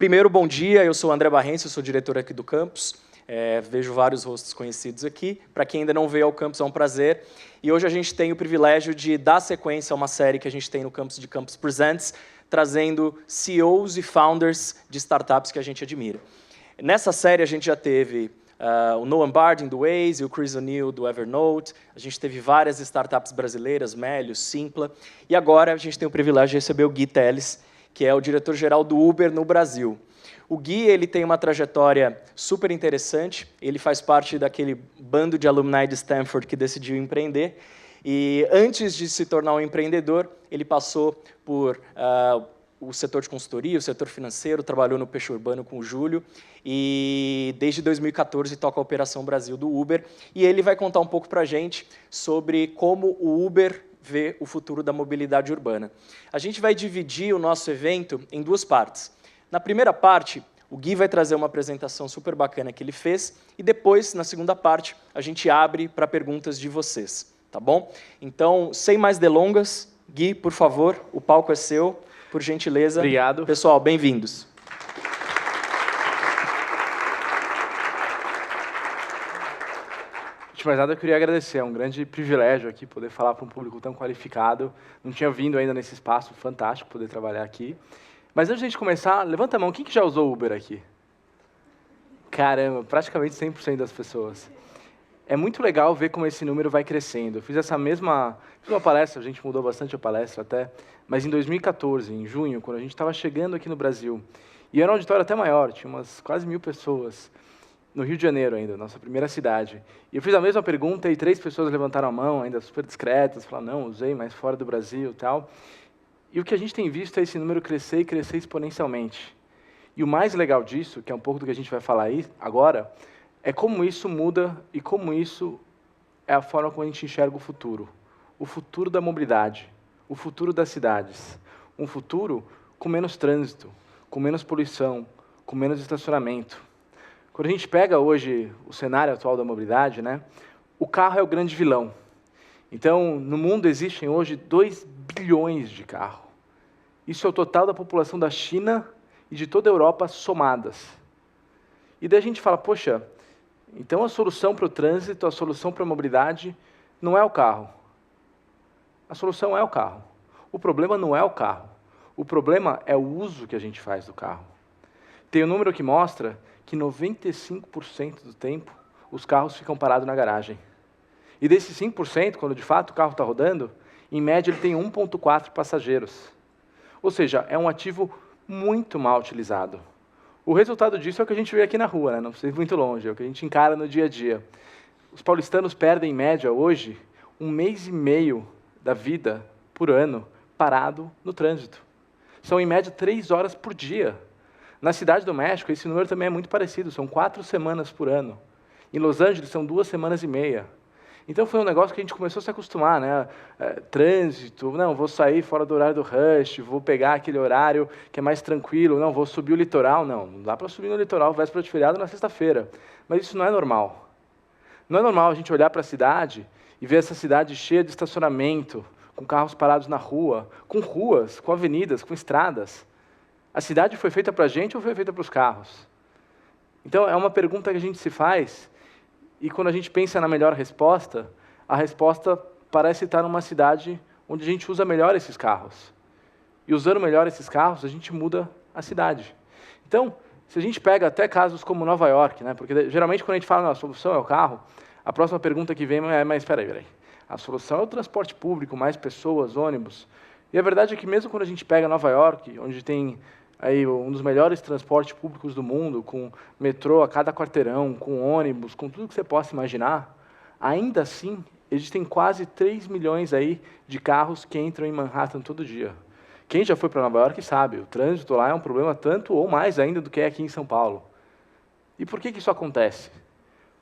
Primeiro, bom dia, eu sou o André Barrense, eu sou diretor aqui do campus. Vejo vários rostos conhecidos aqui. Para quem ainda não veio ao campus, é um prazer. E hoje a gente tem o privilégio de dar sequência a uma série que a gente tem no campus de Campus Presents, trazendo CEOs e founders de startups que a gente admira. Nessa série a gente já teve o Noam Bardin, do Waze, e o Chris O'Neill, do Evernote. A gente teve várias startups brasileiras, Melius, Simpla. E agora a gente tem o privilégio de receber o Gui Teles, que é o diretor-geral do Uber no Brasil. O Gui ele tem uma trajetória super interessante, ele faz parte daquele bando de alumni de Stanford que decidiu empreender, e antes de se tornar um empreendedor, ele passou por o setor de consultoria, o setor financeiro, trabalhou no Peixe Urbano com o Júlio, e desde 2014 toca a Operação Brasil do Uber, e ele vai contar um pouco para a gente sobre como o Uber vê o futuro da mobilidade urbana. A gente vai dividir o nosso evento em duas partes. Na primeira parte, o Gui vai trazer uma apresentação super bacana que ele fez, e depois, na segunda parte, a gente abre para perguntas de vocês, tá bom? Então, sem mais delongas, Gui, por favor, o palco é seu, por gentileza. Obrigado. Pessoal, bem-vindos. Antes de mais nada, eu queria agradecer. É um grande privilégio aqui poder falar para um público tão qualificado. Não tinha vindo ainda nesse espaço fantástico poder trabalhar aqui. Mas antes de a gente começar, levanta a mão. Quem que já usou Uber aqui? Caramba, praticamente 100% das pessoas. É muito legal ver como esse número vai crescendo. Eu fiz uma palestra, a gente mudou bastante a palestra até, mas em 2014, em junho, quando a gente estava chegando aqui no Brasil, e era um auditório até maior, tinha umas quase 1000 pessoas, no Rio de Janeiro ainda, nossa primeira cidade. E eu fiz a mesma pergunta e 3 pessoas levantaram a mão, ainda super discretas, falaram, não, usei, mas fora do Brasil e tal. E o que a gente tem visto é esse número crescer e crescer exponencialmente. E o mais legal disso, que é um pouco do que a gente vai falar aí agora, é como isso muda e como isso é a forma como a gente enxerga o futuro da mobilidade, o futuro das cidades, um futuro com menos trânsito, com menos poluição, com menos estacionamento. Quando a gente pega hoje o cenário atual da mobilidade, né, o carro é o grande vilão. Então, no mundo existem hoje 2 bilhões de carros. Isso é o total da população da China e de toda a Europa somadas. E daí a gente fala, poxa, então a solução para o trânsito, a solução para a mobilidade não é o carro. A solução é o carro. O problema não é o carro. O problema é o uso que a gente faz do carro. Tem um número que mostra que 95% do tempo os carros ficam parados na garagem. E desses 5%, quando de fato o carro está rodando, em média ele tem 1,4 passageiros. Ou seja, é um ativo muito mal utilizado. O resultado disso é o que a gente vê aqui na rua, né? Não precisa ir muito longe, é o que a gente encara no dia a dia. Os paulistanos perdem, em média, hoje, 1 mês e meio da vida por ano parado no trânsito. São, em média, 3 horas por dia. Na Cidade do México, esse número também é muito parecido, são 4 semanas por ano. Em Los Angeles, são 2 semanas e meia. Então, foi um negócio que a gente começou a se acostumar, né? Trânsito, não, vou sair fora do horário do rush, vou pegar aquele horário que é mais tranquilo, não, vou subir o litoral. Não dá para subir no litoral véspera de feriado na sexta-feira. Mas isso não é normal. Não é normal a gente olhar para a cidade e ver essa cidade cheia de estacionamento, com carros parados na rua, com ruas, com avenidas, com estradas. A cidade foi feita para a gente ou foi feita para os carros? Então, é uma pergunta que a gente se faz, e quando a gente pensa na melhor resposta, a resposta parece estar numa cidade onde a gente usa melhor esses carros. E usando melhor esses carros, a gente muda a cidade. Então, se a gente pega até casos como Nova York, né, porque geralmente quando a gente fala a solução é o carro, a próxima pergunta que vem é, mas espera aí. A solução é o transporte público, mais pessoas, ônibus. E a verdade é que mesmo quando a gente pega Nova York, onde tem aí um dos melhores transportes públicos do mundo, com metrô a cada quarteirão, com ônibus, com tudo que você possa imaginar, ainda assim, existem quase 3 milhões aí de carros que entram em Manhattan todo dia. Quem já foi para Nova York sabe, o trânsito lá é um problema tanto ou mais ainda do que é aqui em São Paulo. E por que isso acontece?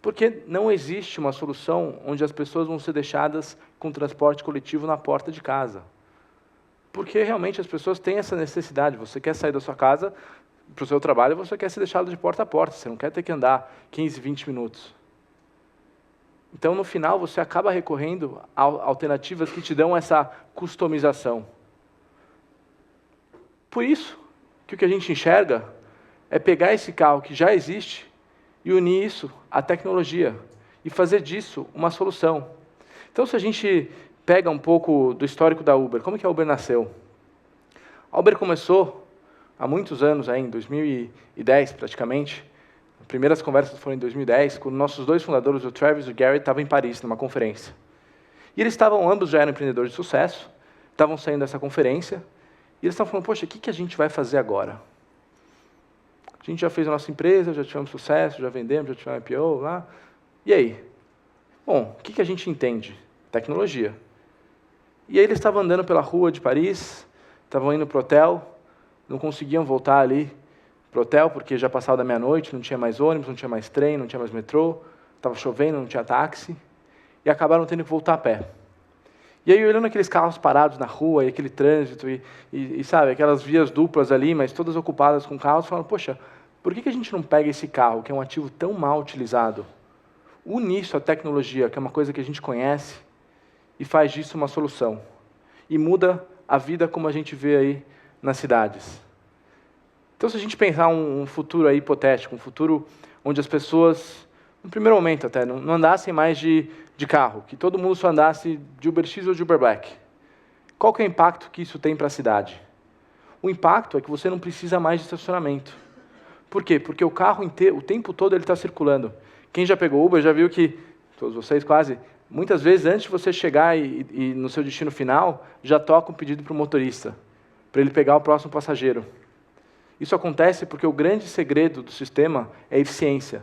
Porque não existe uma solução onde as pessoas vão ser deixadas com transporte coletivo na porta de casa. Porque realmente as pessoas têm essa necessidade. Você quer sair da sua casa para o seu trabalho, você quer ser deixado de porta a porta. Você não quer ter que andar 15, 20 minutos. Então, no final, você acaba recorrendo a alternativas que te dão essa customização. Por isso que o que a gente enxerga é pegar esse carro que já existe e unir isso à tecnologia e fazer disso uma solução. Então, se a gente pega um pouco do histórico da Uber, como que a Uber nasceu? A Uber começou há muitos anos, aí, em 2010 praticamente. As primeiras conversas foram em 2010, quando nossos dois fundadores, o Travis e o Gary, estavam em Paris, numa conferência. E eles ambos já eram empreendedores de sucesso, estavam saindo dessa conferência, e eles estavam falando, poxa, o que a gente vai fazer agora? A gente já fez a nossa empresa, já tivemos sucesso, já vendemos, já tivemos IPO lá. E aí? Bom, o que a gente entende? Tecnologia. E aí eles estavam andando pela rua de Paris, estavam indo para o hotel, não conseguiam voltar ali para o hotel, porque já passava da meia-noite, não tinha mais ônibus, não tinha mais trem, não tinha mais metrô, estava chovendo, não tinha táxi, e acabaram tendo que voltar a pé. E aí, olhando aqueles carros parados na rua, e aquele trânsito, e sabe, aquelas vias duplas ali, mas todas ocupadas com carros, falando, poxa, por que a gente não pega esse carro, que é um ativo tão mal utilizado, une isso à tecnologia, que é uma coisa que a gente conhece, e faz disso uma solução. E muda a vida como a gente vê aí nas cidades. Então, se a gente pensar um futuro aí hipotético, um futuro onde as pessoas, no primeiro momento até, não andassem mais de carro, que todo mundo só andasse de Uber X ou de Uber Black, qual que é o impacto que isso tem para a cidade? O impacto é que você não precisa mais de estacionamento. Por quê? Porque o carro inteiro, o tempo todo ele está circulando. Quem já pegou Uber já viu que, todos vocês quase, muitas vezes antes de você chegar e no seu destino final, já toca um pedido para o motorista, para ele pegar o próximo passageiro. Isso acontece porque o grande segredo do sistema é a eficiência.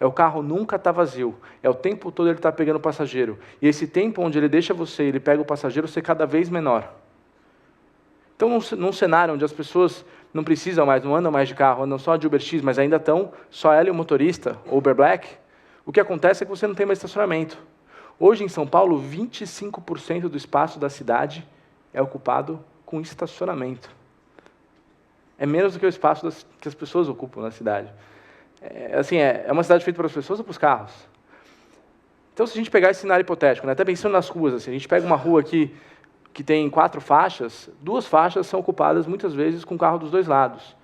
É o carro nunca está vazio, é o tempo todo ele está pegando o passageiro. E esse tempo onde ele deixa você e ele pega o passageiro ser cada vez menor. Então, num cenário onde as pessoas não precisam mais, não andam mais de carro, andam só de Uber X, mas ainda estão só ela e o motorista, ou Uber Black, o que acontece é que você não tem mais estacionamento. Hoje, em São Paulo, 25% do espaço da cidade é ocupado com estacionamento. É menos do que o espaço que as pessoas ocupam na cidade. É uma cidade feita para as pessoas ou para os carros? Então, se a gente pegar esse cenário hipotético, né, até pensando nas ruas, assim, a gente pega uma rua aqui que tem 4 faixas, 2 faixas são ocupadas muitas vezes com o carro dos 2 lados.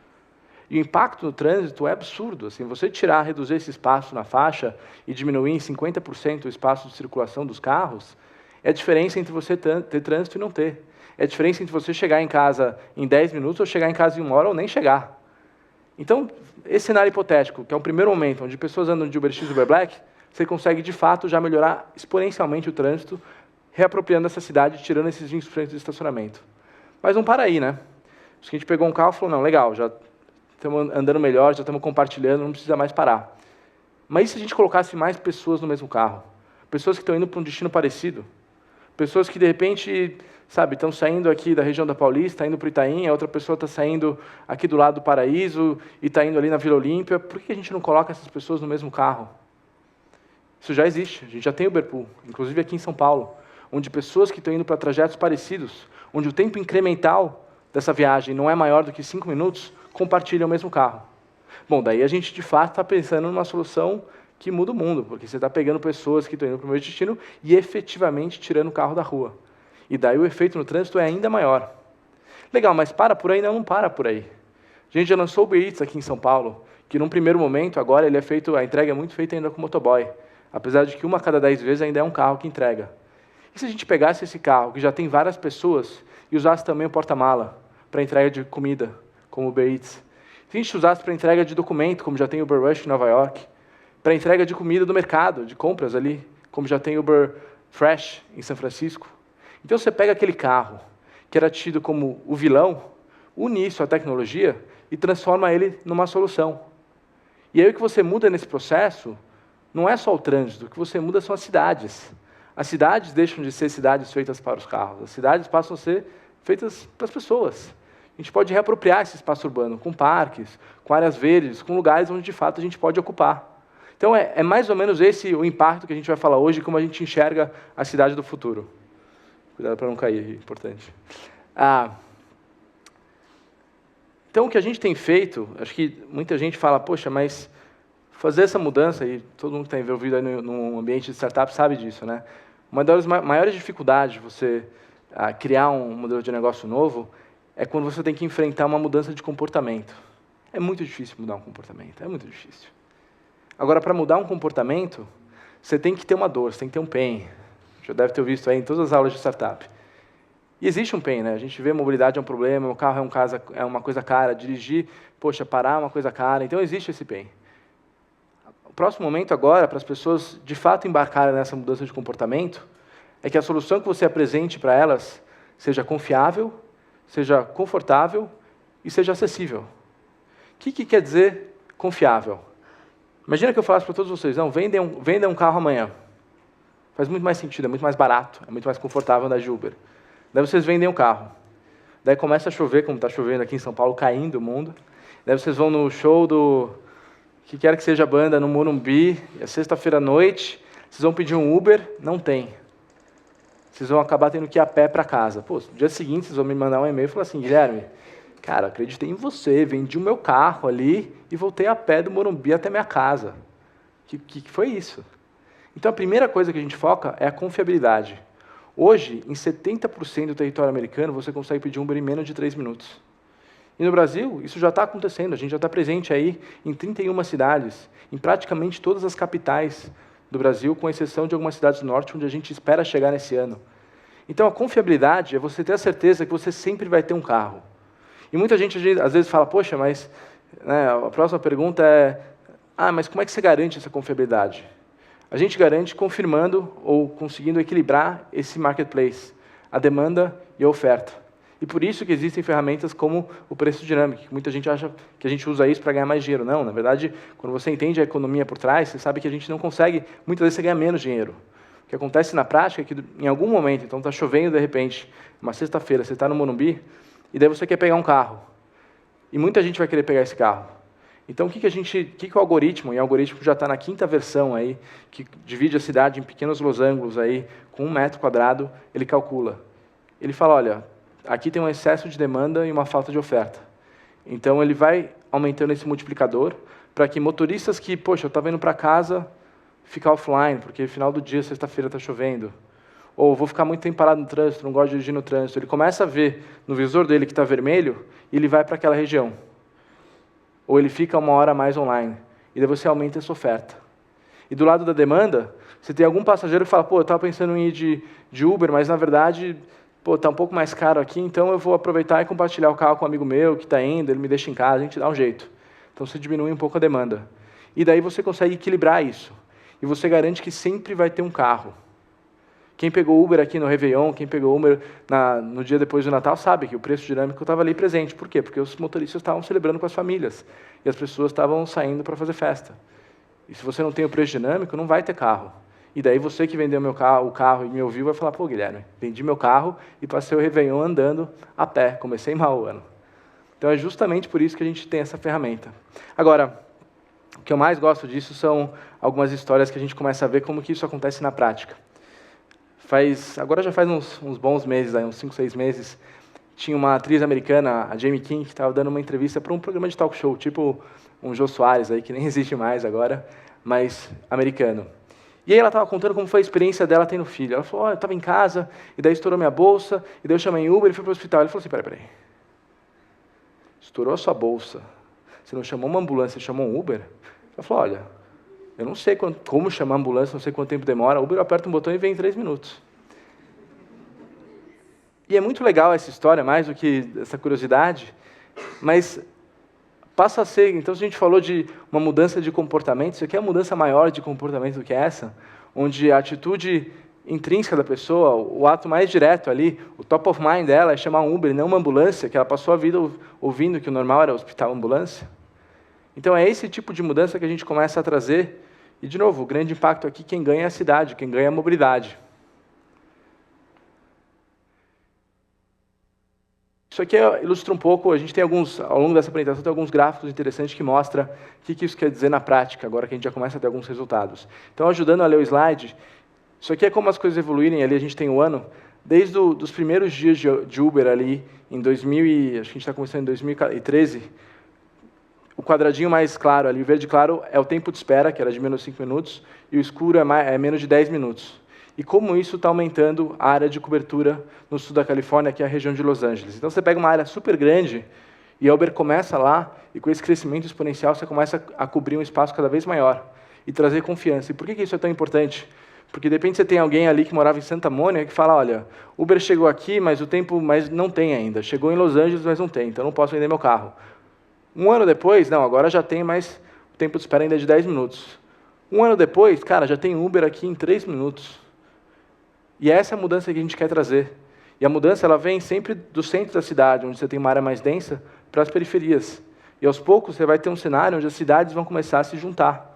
E o impacto no trânsito é absurdo. Assim, você reduzir esse espaço na faixa e diminuir em 50% o espaço de circulação dos carros, é a diferença entre você ter trânsito e não ter. É a diferença entre você chegar em casa em 10 minutos ou chegar em casa em 1 hora ou nem chegar. Então, esse cenário hipotético, que é um primeiro momento onde pessoas andam de Uber X e Uber Black, você consegue, de fato, já melhorar exponencialmente o trânsito, reapropriando essa cidade, tirando esses 20% de estacionamento. Mas não para aí, né? A gente pegou um carro e falou, não, legal, já estamos andando melhor, já estamos compartilhando, não precisa mais parar. Mas e se a gente colocasse mais pessoas no mesmo carro? Pessoas que estão indo para um destino parecido? Pessoas que, de repente, sabe, estão saindo aqui da região da Paulista, indo para o Itaim, a outra pessoa está saindo aqui do lado do Paraíso e está indo ali na Vila Olímpia. Por que a gente não coloca essas pessoas no mesmo carro? Isso já existe, a gente já tem Uberpool, inclusive aqui em São Paulo, onde pessoas que estão indo para trajetos parecidos, onde o tempo incremental dessa viagem não é maior do que 5 minutos, compartilham o mesmo carro. Bom, daí a gente, de fato, está pensando numa solução que muda o mundo, porque você está pegando pessoas que estão indo para o mesmo destino e efetivamente tirando o carro da rua. E daí o efeito no trânsito é ainda maior. Legal, mas para por aí? Não para por aí. A gente já lançou o Uber Eats aqui em São Paulo, que num primeiro momento, agora ele a entrega é muito feita ainda com motoboy, apesar de que 1 a cada 10 vezes ainda é um carro que entrega. E se a gente pegasse esse carro, que já tem várias pessoas, e usasse também o porta-mala para entrega de comida, como o Uber Eats? Se a gente usasse para entrega de documento, como já tem o Uber Rush em Nova York, para entrega de comida do mercado, de compras ali, como já tem o Uber Fresh em São Francisco. Então você pega aquele carro, que era tido como o vilão, une isso à tecnologia e transforma ele numa solução. E aí o que você muda nesse processo não é só o trânsito, o que você muda são as cidades. As cidades deixam de ser cidades feitas para os carros, as cidades passam a ser feitas para as pessoas. A gente pode reapropriar esse espaço urbano com parques, com áreas verdes, com lugares onde de fato a gente pode ocupar. Então é mais ou menos esse o impacto que a gente vai falar hoje, como a gente enxerga a cidade do futuro. Cuidado para não cair, é importante. Então, o que a gente tem feito, acho que muita gente fala, poxa, mas fazer essa mudança, e todo mundo que está envolvido aí no ambiente de startup sabe disso, né? Uma das maiores dificuldades de você criar um modelo de negócio novo é quando você tem que enfrentar uma mudança de comportamento. É muito difícil mudar um comportamento, é muito difícil. Agora, para mudar um comportamento, você tem que ter uma dor, você tem que ter um pain. Já deve ter visto aí em todas as aulas de startup. E existe um pain, né? A gente vê mobilidade é um problema, o carro é uma coisa cara, dirigir, poxa, parar é uma coisa cara, então existe esse pain. O próximo momento agora, para as pessoas de fato embarcarem nessa mudança de comportamento, é que a solução que você apresente para elas seja confiável, seja confortável e seja acessível. O que quer dizer confiável? Imagina que eu falasse para todos vocês, não, vendem um carro amanhã. Faz muito mais sentido, é muito mais barato, é muito mais confortável andar de Uber. Daí vocês vendem um carro. Daí começa a chover, como está chovendo aqui em São Paulo, caindo o mundo. Daí vocês vão no show do que quer que seja a banda, no Morumbi, é sexta-feira à noite, vocês vão pedir um Uber, não tem. Vocês vão acabar tendo que ir a pé para casa. Pô, no dia seguinte vocês vão me mandar um e-mail e falar assim, Guilherme, cara, acreditei em você, vendi o meu carro ali e voltei a pé do Morumbi até minha casa. Que foi isso? Então, a primeira coisa que a gente foca é a confiabilidade. Hoje, em 70% do território americano, você consegue pedir um Uber em menos de 3 minutos. E no Brasil, isso já está acontecendo. A gente já está presente aí em 31 cidades, em praticamente todas as capitais do Brasil, com exceção de algumas cidades do norte, onde a gente espera chegar nesse ano. Então, a confiabilidade é você ter a certeza que você sempre vai ter um carro. E muita gente, às vezes, fala, poxa, mas né, a próxima pergunta é, mas como é que você garante essa confiabilidade? A gente garante confirmando ou conseguindo equilibrar esse marketplace, a demanda e a oferta. E por isso que existem ferramentas como o preço dinâmico, que muita gente acha que a gente usa isso para ganhar mais dinheiro. Não, na verdade, quando você entende a economia por trás, você sabe que a gente não consegue, muitas vezes você ganha menos dinheiro. O que acontece na prática é que, em algum momento, então está chovendo de repente, uma sexta-feira, você está no Morumbi, e daí você quer pegar um carro. E muita gente vai querer pegar esse carro. Então, o que o algoritmo, e o algoritmo já está na 5ª versão, aí, que divide a cidade em pequenos losangos, aí, com 1 metro quadrado, ele calcula. Ele fala, olha, aqui tem um excesso de demanda e uma falta de oferta. Então, ele vai aumentando esse multiplicador para que motoristas que, poxa, eu estava indo para casa, ficar offline, porque no final do dia, sexta-feira, está chovendo. Ou vou ficar muito tempo parado no trânsito, não gosto de dirigir no trânsito. Ele começa a ver no visor dele que está vermelho e ele vai para aquela região. Ou ele fica 1 hora a mais online. E daí você aumenta essa oferta. E do lado da demanda, você tem algum passageiro que fala, pô, eu estava pensando em ir de Uber, mas na verdade, pô, está um pouco mais caro aqui, então eu vou aproveitar e compartilhar o carro com um amigo meu que está indo, ele me deixa em casa, a gente dá um jeito. Então você diminui um pouco a demanda. E daí você consegue equilibrar isso. E você garante que sempre vai ter um carro. Quem pegou Uber aqui no Réveillon, quem pegou Uber no dia depois do Natal, sabe que o preço dinâmico estava ali presente. Por quê? Porque os motoristas estavam celebrando com as famílias e as pessoas estavam saindo para fazer festa. E se você não tem o preço dinâmico, não vai ter carro. E daí você que vendeu o carro e me ouviu vai falar, pô, Guilherme, vendi meu carro e passei o Réveillon andando a pé, comecei mal o ano. Então é justamente por isso que a gente tem essa ferramenta. Agora, o que eu mais gosto disso são algumas histórias que a gente começa a ver como que isso acontece na prática. Agora já faz uns bons meses, uns 5, 6 meses, tinha uma atriz americana, a Jamie King, que estava dando uma entrevista para um programa de talk show, tipo um Jô Soares, aí, que nem existe mais agora, mas americano. E aí ela estava contando como foi a experiência dela tendo filho. Ela falou, eu estava em casa, e daí estourou minha bolsa, e daí eu chamei Uber e fui para o hospital. Ele falou assim, peraí. Estourou a sua bolsa, você não chamou uma ambulância, você chamou um Uber? Ela falou, olha, eu não sei como chamar a ambulância, não sei quanto tempo demora, o Uber aperta um botão e vem em 3 minutos. E é muito legal essa história, mais do que essa curiosidade, mas passa a ser, então se a gente falou de uma mudança de comportamento, isso aqui é uma mudança maior de comportamento do que essa, onde a atitude intrínseca da pessoa, o ato mais direto ali, o top of mind dela é chamar um Uber e não uma ambulância, que ela passou a vida ouvindo que o normal era hospital ambulância. Então é esse tipo de mudança que a gente começa a trazer, e de novo, o grande impacto aqui, quem ganha é a cidade, quem ganha é a mobilidade. Isso aqui ilustra um pouco, a gente tem ao longo dessa apresentação, tem alguns gráficos interessantes que mostram o que isso quer dizer na prática, agora que a gente já começa a ter alguns resultados. Então, ajudando a ler o slide, isso aqui é como as coisas evoluírem, ali a gente tem o ano, desde os primeiros dias de Uber ali, em 2000, acho que a gente está começando em 2013, o quadradinho mais claro ali, o verde claro, é o tempo de espera, que era de menos 5 minutos, e o escuro é menos de 10 minutos. E como isso está aumentando a área de cobertura no sul da Califórnia, que é a região de Los Angeles. Então, você pega uma área super grande E a Uber começa lá, e com esse crescimento exponencial, você começa a cobrir um espaço cada vez maior e trazer confiança. E por que isso é tão importante? Porque de repente você tem alguém ali que morava em Santa Mônica que fala, olha, Uber chegou aqui, mas não tem ainda. Chegou em Los Angeles, mas não tem, então não posso vender meu carro. Um ano depois, não, agora já tem, mas o tempo de espera ainda é de 10 minutos. Um ano depois, cara, já tem Uber aqui em 3 minutos. E essa é a mudança que a gente quer trazer. E a mudança ela vem sempre do centro da cidade, onde você tem uma área mais densa, para as periferias. E aos poucos você vai ter um cenário onde as cidades vão começar a se juntar.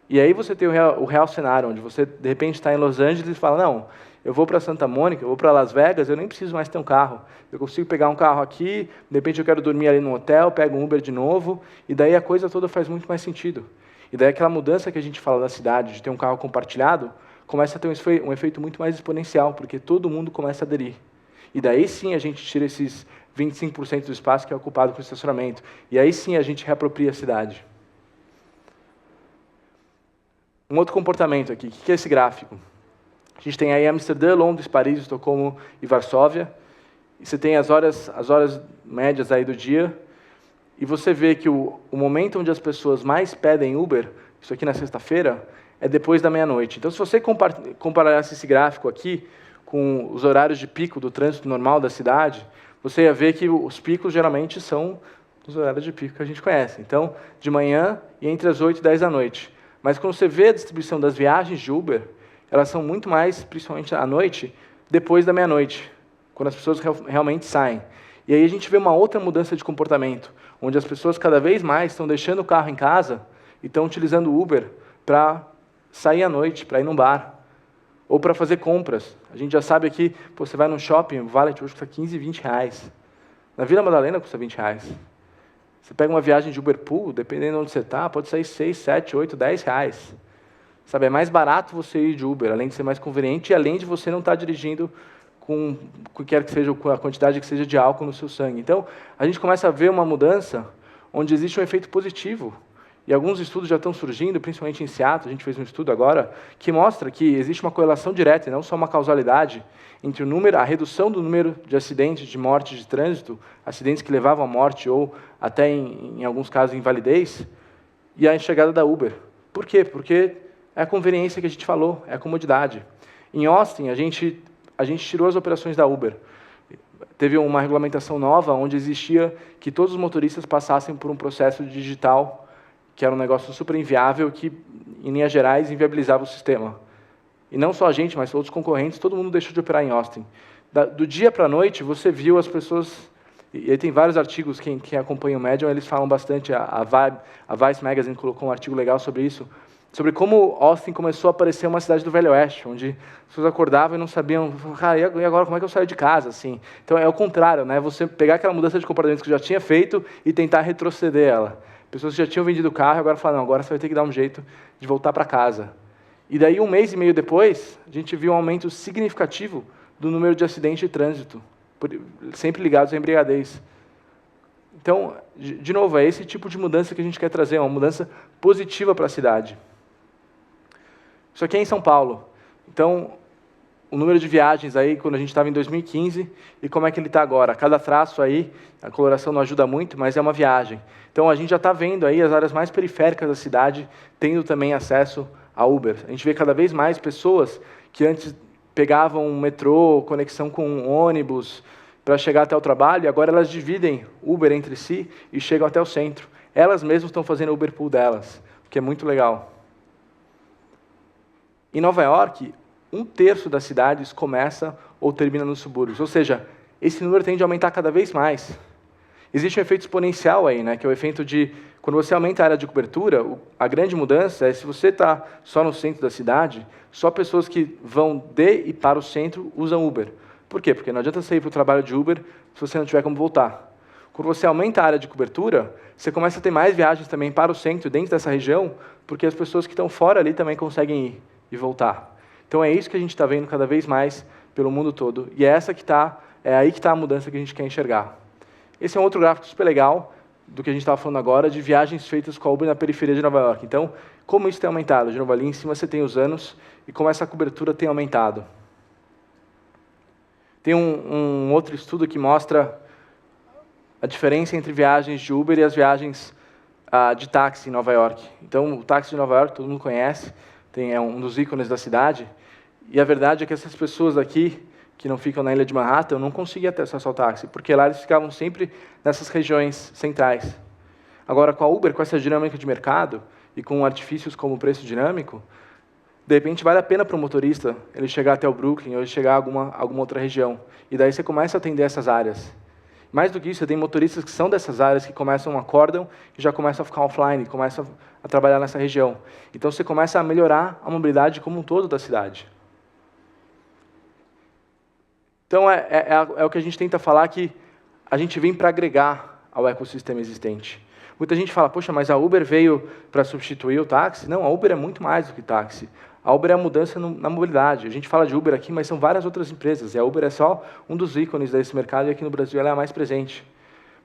E aí você tem o real cenário, onde você, de repente, está em Los Angeles e fala, não, eu vou para Santa Mônica, eu vou para Las Vegas, eu nem preciso mais ter um carro. Eu consigo pegar um carro aqui, de repente eu quero dormir ali no hotel, pego um Uber de novo, e daí a coisa toda faz muito mais sentido. E daí aquela mudança que a gente fala da cidade, de ter um carro compartilhado, começa a ter um efeito muito mais exponencial, porque todo mundo começa a aderir. E daí sim a gente tira esses 25% do espaço que é ocupado com estacionamento. E aí sim a gente reapropria a cidade. Um outro comportamento aqui, o que é esse gráfico? A gente tem aí Amsterdã, Londres, Paris, Estocolmo e Varsóvia. E você tem as horas médias aí do dia. E você vê que o momento onde as pessoas mais pedem Uber, isso aqui na sexta-feira, é depois da meia-noite. Então, se você comparasse esse gráfico aqui com os horários de pico do trânsito normal da cidade, você ia ver que os picos geralmente são os horários de pico que a gente conhece. Então, de manhã e entre as 8 e 10 da noite. Mas quando você vê a distribuição das viagens de Uber, elas são muito mais, principalmente à noite, depois da meia-noite, quando as pessoas realmente saem. E aí a gente vê uma outra mudança de comportamento, onde as pessoas cada vez mais estão deixando o carro em casa e estão utilizando o Uber para sair à noite, para ir num bar, ou para fazer compras. A gente já sabe aqui, você vai num shopping, o valet hoje custa 15, 20 reais. Na Vila Madalena custa 20 reais. Você pega uma viagem de Uber Pool, dependendo de onde você está, pode sair 6, 7, 8, 10 reais. Sabe, é mais barato você ir de Uber, além de ser mais conveniente, e além de você não estar dirigindo com o que quer que seja, com a quantidade que seja de álcool no seu sangue. Então, a gente começa a ver uma mudança onde existe um efeito positivo. E alguns estudos já estão surgindo, principalmente em Seattle, a gente fez um estudo agora, que mostra que existe uma correlação direta, e não só uma causalidade, entre a redução do número de acidentes, de mortes de trânsito, acidentes que levavam à morte ou até, em alguns casos, invalidez, e a chegada da Uber. Por quê? Porque é a conveniência que a gente falou, é a comodidade. Em Austin, a gente tirou as operações da Uber. Teve uma regulamentação nova onde existia que todos os motoristas passassem por um processo digital, que era um negócio super inviável, que, em linhas gerais, inviabilizava o sistema. E não só a gente, mas outros concorrentes, todo mundo deixou de operar em Austin. Do dia para a noite, você viu as pessoas... E aí tem vários artigos, quem acompanha o Medium, eles falam bastante, a Vice Magazine colocou um artigo legal sobre isso, sobre como Austin começou a parecer uma cidade do Velho Oeste, onde as pessoas acordavam e não sabiam, cara, e agora como é que eu saio de casa? Assim? Então, é o contrário, né? Você pegar aquela mudança de comportamento que já tinha feito e tentar retroceder ela. Pessoas que já tinham vendido o carro e agora falam, não, agora você vai ter que dar um jeito de voltar para casa. E daí, 1 mês e meio depois, a gente viu um aumento significativo do número de acidentes de trânsito, sempre ligados à embriaguez. Então, de novo, é esse tipo de mudança que a gente quer trazer, uma mudança positiva para a cidade. Isso aqui é em São Paulo. Então, o número de viagens aí, quando a gente estava em 2015, e como é que ele está agora. Cada traço aí, a coloração não ajuda muito, mas é uma viagem. Então, a gente já está vendo aí as áreas mais periféricas da cidade, tendo também acesso a Uber. A gente vê cada vez mais pessoas que antes pegavam um metrô, conexão com um ônibus, para chegar até o trabalho, e agora elas dividem Uber entre si e chegam até o centro. Elas mesmas estão fazendo o Uber Pool delas, o que é muito legal. Em Nova York, 1/3 das cidades começa ou termina nos subúrbios. Ou seja, esse número tende a aumentar cada vez mais. Existe um efeito exponencial aí, né, que é o efeito de, quando você aumenta a área de cobertura, a grande mudança é, se você está só no centro da cidade, só pessoas que vão de e para o centro usam Uber. Por quê? Porque não adianta você ir para o trabalho de Uber se você não tiver como voltar. Quando você aumenta a área de cobertura, você começa a ter mais viagens também para o centro, dentro dessa região, porque as pessoas que estão fora ali também conseguem ir e voltar. Então é isso que a gente está vendo cada vez mais pelo mundo todo. E é aí que está a mudança que a gente quer enxergar. Esse é um outro gráfico super legal do que a gente estava falando agora, de viagens feitas com a Uber na periferia de Nova York. Então, como isso tem aumentado? De novo, ali em cima você tem os anos e como essa cobertura tem aumentado. Tem um outro estudo que mostra a diferença entre viagens de Uber e as viagens de táxi em Nova York. Então, o táxi de Nova York todo mundo conhece, é um dos ícones da cidade, e a verdade é que essas pessoas aqui, que não ficam na ilha de Manhattan, não conseguiam ter acesso ao táxi, porque lá eles ficavam sempre nessas regiões centrais. Agora, com a Uber, com essa dinâmica de mercado, e com artifícios como o preço dinâmico, de repente vale a pena para o motorista ele chegar até o Brooklyn ou ele chegar a alguma outra região. E daí você começa a atender essas áreas. Mais do que isso, você tem motoristas que são dessas áreas que acordam e já começam a ficar offline, começam a trabalhar nessa região. Então você começa a melhorar a mobilidade como um todo da cidade. Então é o que a gente tenta falar, que a gente vem para agregar ao ecossistema existente. Muita gente fala, poxa, mas a Uber veio para substituir o táxi? Não, a Uber é muito mais do que táxi. A Uber é a mudança na mobilidade. A gente fala de Uber aqui, mas são várias outras empresas. E a Uber é só um dos ícones desse mercado, e aqui no Brasil ela é a mais presente.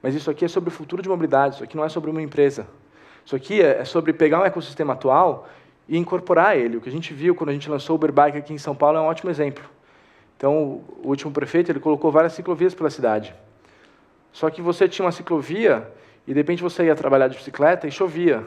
Mas isso aqui é sobre o futuro de mobilidade, isso aqui não é sobre uma empresa. Isso aqui é sobre pegar um ecossistema atual e incorporar ele. O que a gente viu quando a gente lançou o Uber Bike aqui em São Paulo é um ótimo exemplo. Então, o último prefeito ele colocou várias ciclovias pela cidade. Só que você tinha uma ciclovia e, de repente, você ia trabalhar de bicicleta e chovia.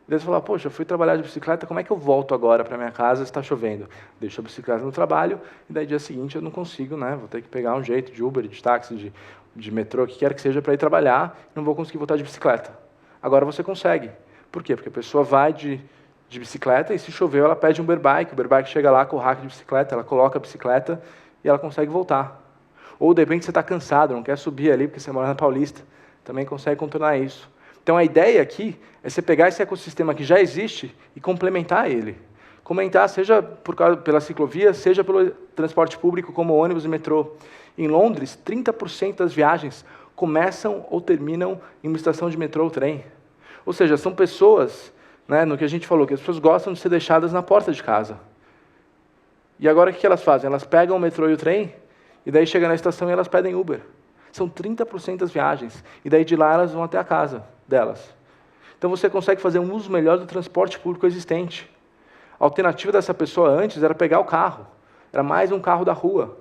E daí você falava, poxa, eu fui trabalhar de bicicleta, como é que eu volto agora para minha casa se está chovendo? Deixo a bicicleta no trabalho e daí, dia seguinte, eu não consigo, né? Vou ter que pegar um jeito de Uber, de táxi, de metrô, o que quer que seja, para ir trabalhar, e não vou conseguir voltar de bicicleta. Agora você consegue. Por quê? Porque a pessoa vai de bicicleta e, se choveu, ela pede um Uber Bike. O Uber Bike chega lá com o rack de bicicleta, ela coloca a bicicleta e ela consegue voltar. Ou, de repente, você está cansado, não quer subir ali porque você mora na Paulista, também consegue contornar isso. Então, a ideia aqui é você pegar esse ecossistema que já existe e complementar ele. Complementar, seja pela ciclovia, seja pelo transporte público, como ônibus e metrô. Em Londres, 30% das viagens começam ou terminam em uma estação de metrô ou trem. Ou seja, são pessoas, né, no que a gente falou, que as pessoas gostam de ser deixadas na porta de casa. E agora, o que elas fazem? Elas pegam o metrô e o trem, e daí chegam na estação e elas pedem Uber. São 30% das viagens. E daí de lá elas vão até a casa delas. Então você consegue fazer um uso melhor do transporte público existente. A alternativa dessa pessoa antes era pegar o carro. Era mais um carro da rua.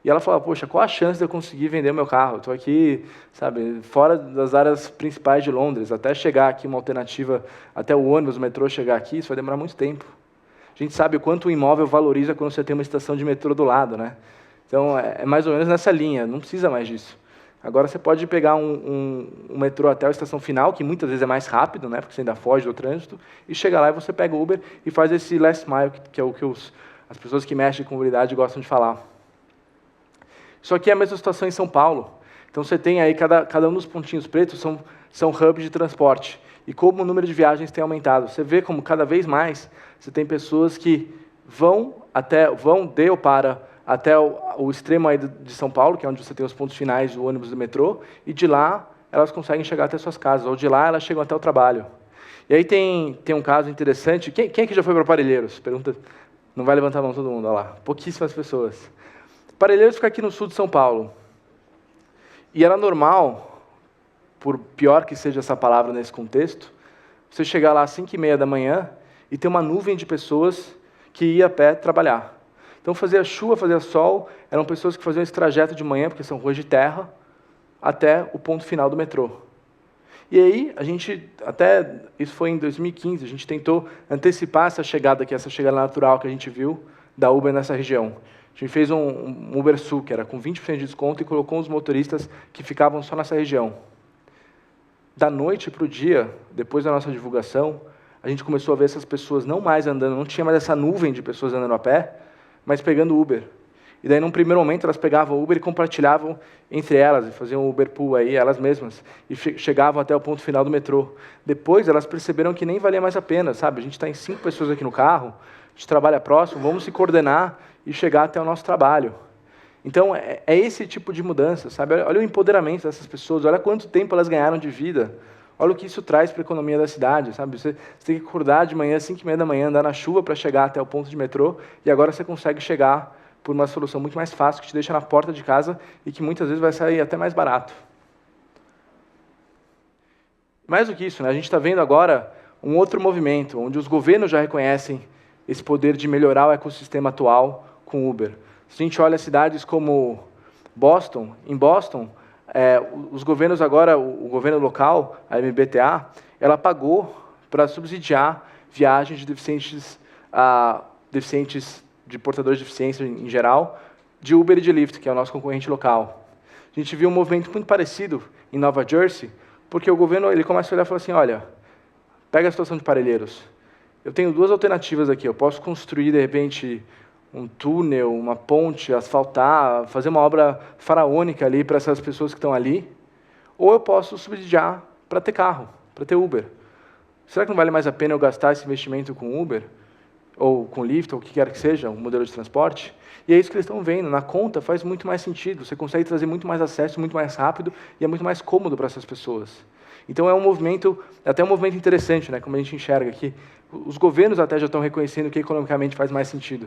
E ela falava, poxa, qual a chance de eu conseguir vender o meu carro? Estou aqui, sabe, fora das áreas principais de Londres. Até chegar aqui uma alternativa, até o ônibus, o metrô chegar aqui, isso vai demorar muito tempo. A gente sabe o quanto o imóvel valoriza quando você tem uma estação de metrô do lado, né? Então, é mais ou menos nessa linha, não precisa mais disso. Agora, você pode pegar um metrô até a estação final, que muitas vezes é mais rápido, né, porque você ainda foge do trânsito, e chega lá e você pega o Uber e faz esse last mile, que é o que as pessoas que mexem com mobilidade gostam de falar. Isso aqui é a mesma situação em São Paulo. Então, você tem aí, cada um dos pontinhos pretos são hubs de transporte. E como o número de viagens tem aumentado. Você vê como, cada vez mais, você tem pessoas que vão de ou para até o extremo aí de São Paulo, que é onde você tem os pontos finais do ônibus do metrô, e de lá elas conseguem chegar até suas casas, ou de lá elas chegam até o trabalho. E aí tem um caso interessante. Quem aqui já foi para Parelheiros? Pergunta, não vai levantar a mão todo mundo, olha lá. Pouquíssimas pessoas. Parelheiros fica aqui no sul de São Paulo. E era normal, por pior que seja essa palavra nesse contexto, você chegar lá às 5h30 da manhã e ter uma nuvem de pessoas que ia a pé trabalhar. Então, fazia chuva, fazia sol, eram pessoas que faziam esse trajeto de manhã, porque são ruas de terra, até o ponto final do metrô. E aí, isso foi em 2015, a gente tentou antecipar essa chegada aqui, essa chegada natural que a gente viu da Uber nessa região. A gente fez um Uber Sul, que era com 20% de desconto, e colocou os motoristas que ficavam só nessa região. Da noite para o dia, depois da nossa divulgação, a gente começou a ver essas pessoas não mais andando, não tinha mais essa nuvem de pessoas andando a pé, mas pegando Uber. E daí, num primeiro momento, elas pegavam o Uber e compartilhavam entre elas, e faziam um Uber Pool aí, elas mesmas, e chegavam até o ponto final do metrô. Depois, elas perceberam que nem valia mais a pena, sabe? A gente está em 5 pessoas aqui no carro, a gente trabalha próximo, vamos se coordenar e chegar até o nosso trabalho. Então, é esse tipo de mudança, sabe? Olha o empoderamento dessas pessoas, olha quanto tempo elas ganharam de vida, olha o que isso traz para a economia da cidade, sabe? Você tem que acordar de manhã, 5h30 da manhã, andar na chuva para chegar até o ponto de metrô, e agora você consegue chegar por uma solução muito mais fácil, que te deixa na porta de casa e que muitas vezes vai sair até mais barato. Mais do que isso, né? A gente está vendo agora um outro movimento, onde os governos já reconhecem esse poder de melhorar o ecossistema atual com Uber. Se a gente olha cidades como Boston, em Boston, os governos agora, o governo local, a MBTA, ela pagou para subsidiar viagens de deficientes de portadores de deficiência em geral, de Uber e de Lyft, que é o nosso concorrente local. A gente viu um movimento muito parecido em Nova Jersey, porque o governo ele começa a olhar e fala assim, olha, pega a situação de parelheiros. Eu tenho duas alternativas aqui. Eu posso construir, de repente, um túnel, uma ponte, asfaltar, fazer uma obra faraônica ali para essas pessoas que estão ali, ou eu posso subsidiar para ter carro, para ter Uber. Será que não vale mais a pena eu gastar esse investimento com Uber, ou com Lyft, ou o que quer que seja, um modelo de transporte? E é isso que eles estão vendo. Na conta faz muito mais sentido. Você consegue trazer muito mais acesso, muito mais rápido, e é muito mais cômodo para essas pessoas. Então é um movimento, até um movimento interessante, né, como a gente enxerga aqui. Os governos até já estão reconhecendo que economicamente faz mais sentido.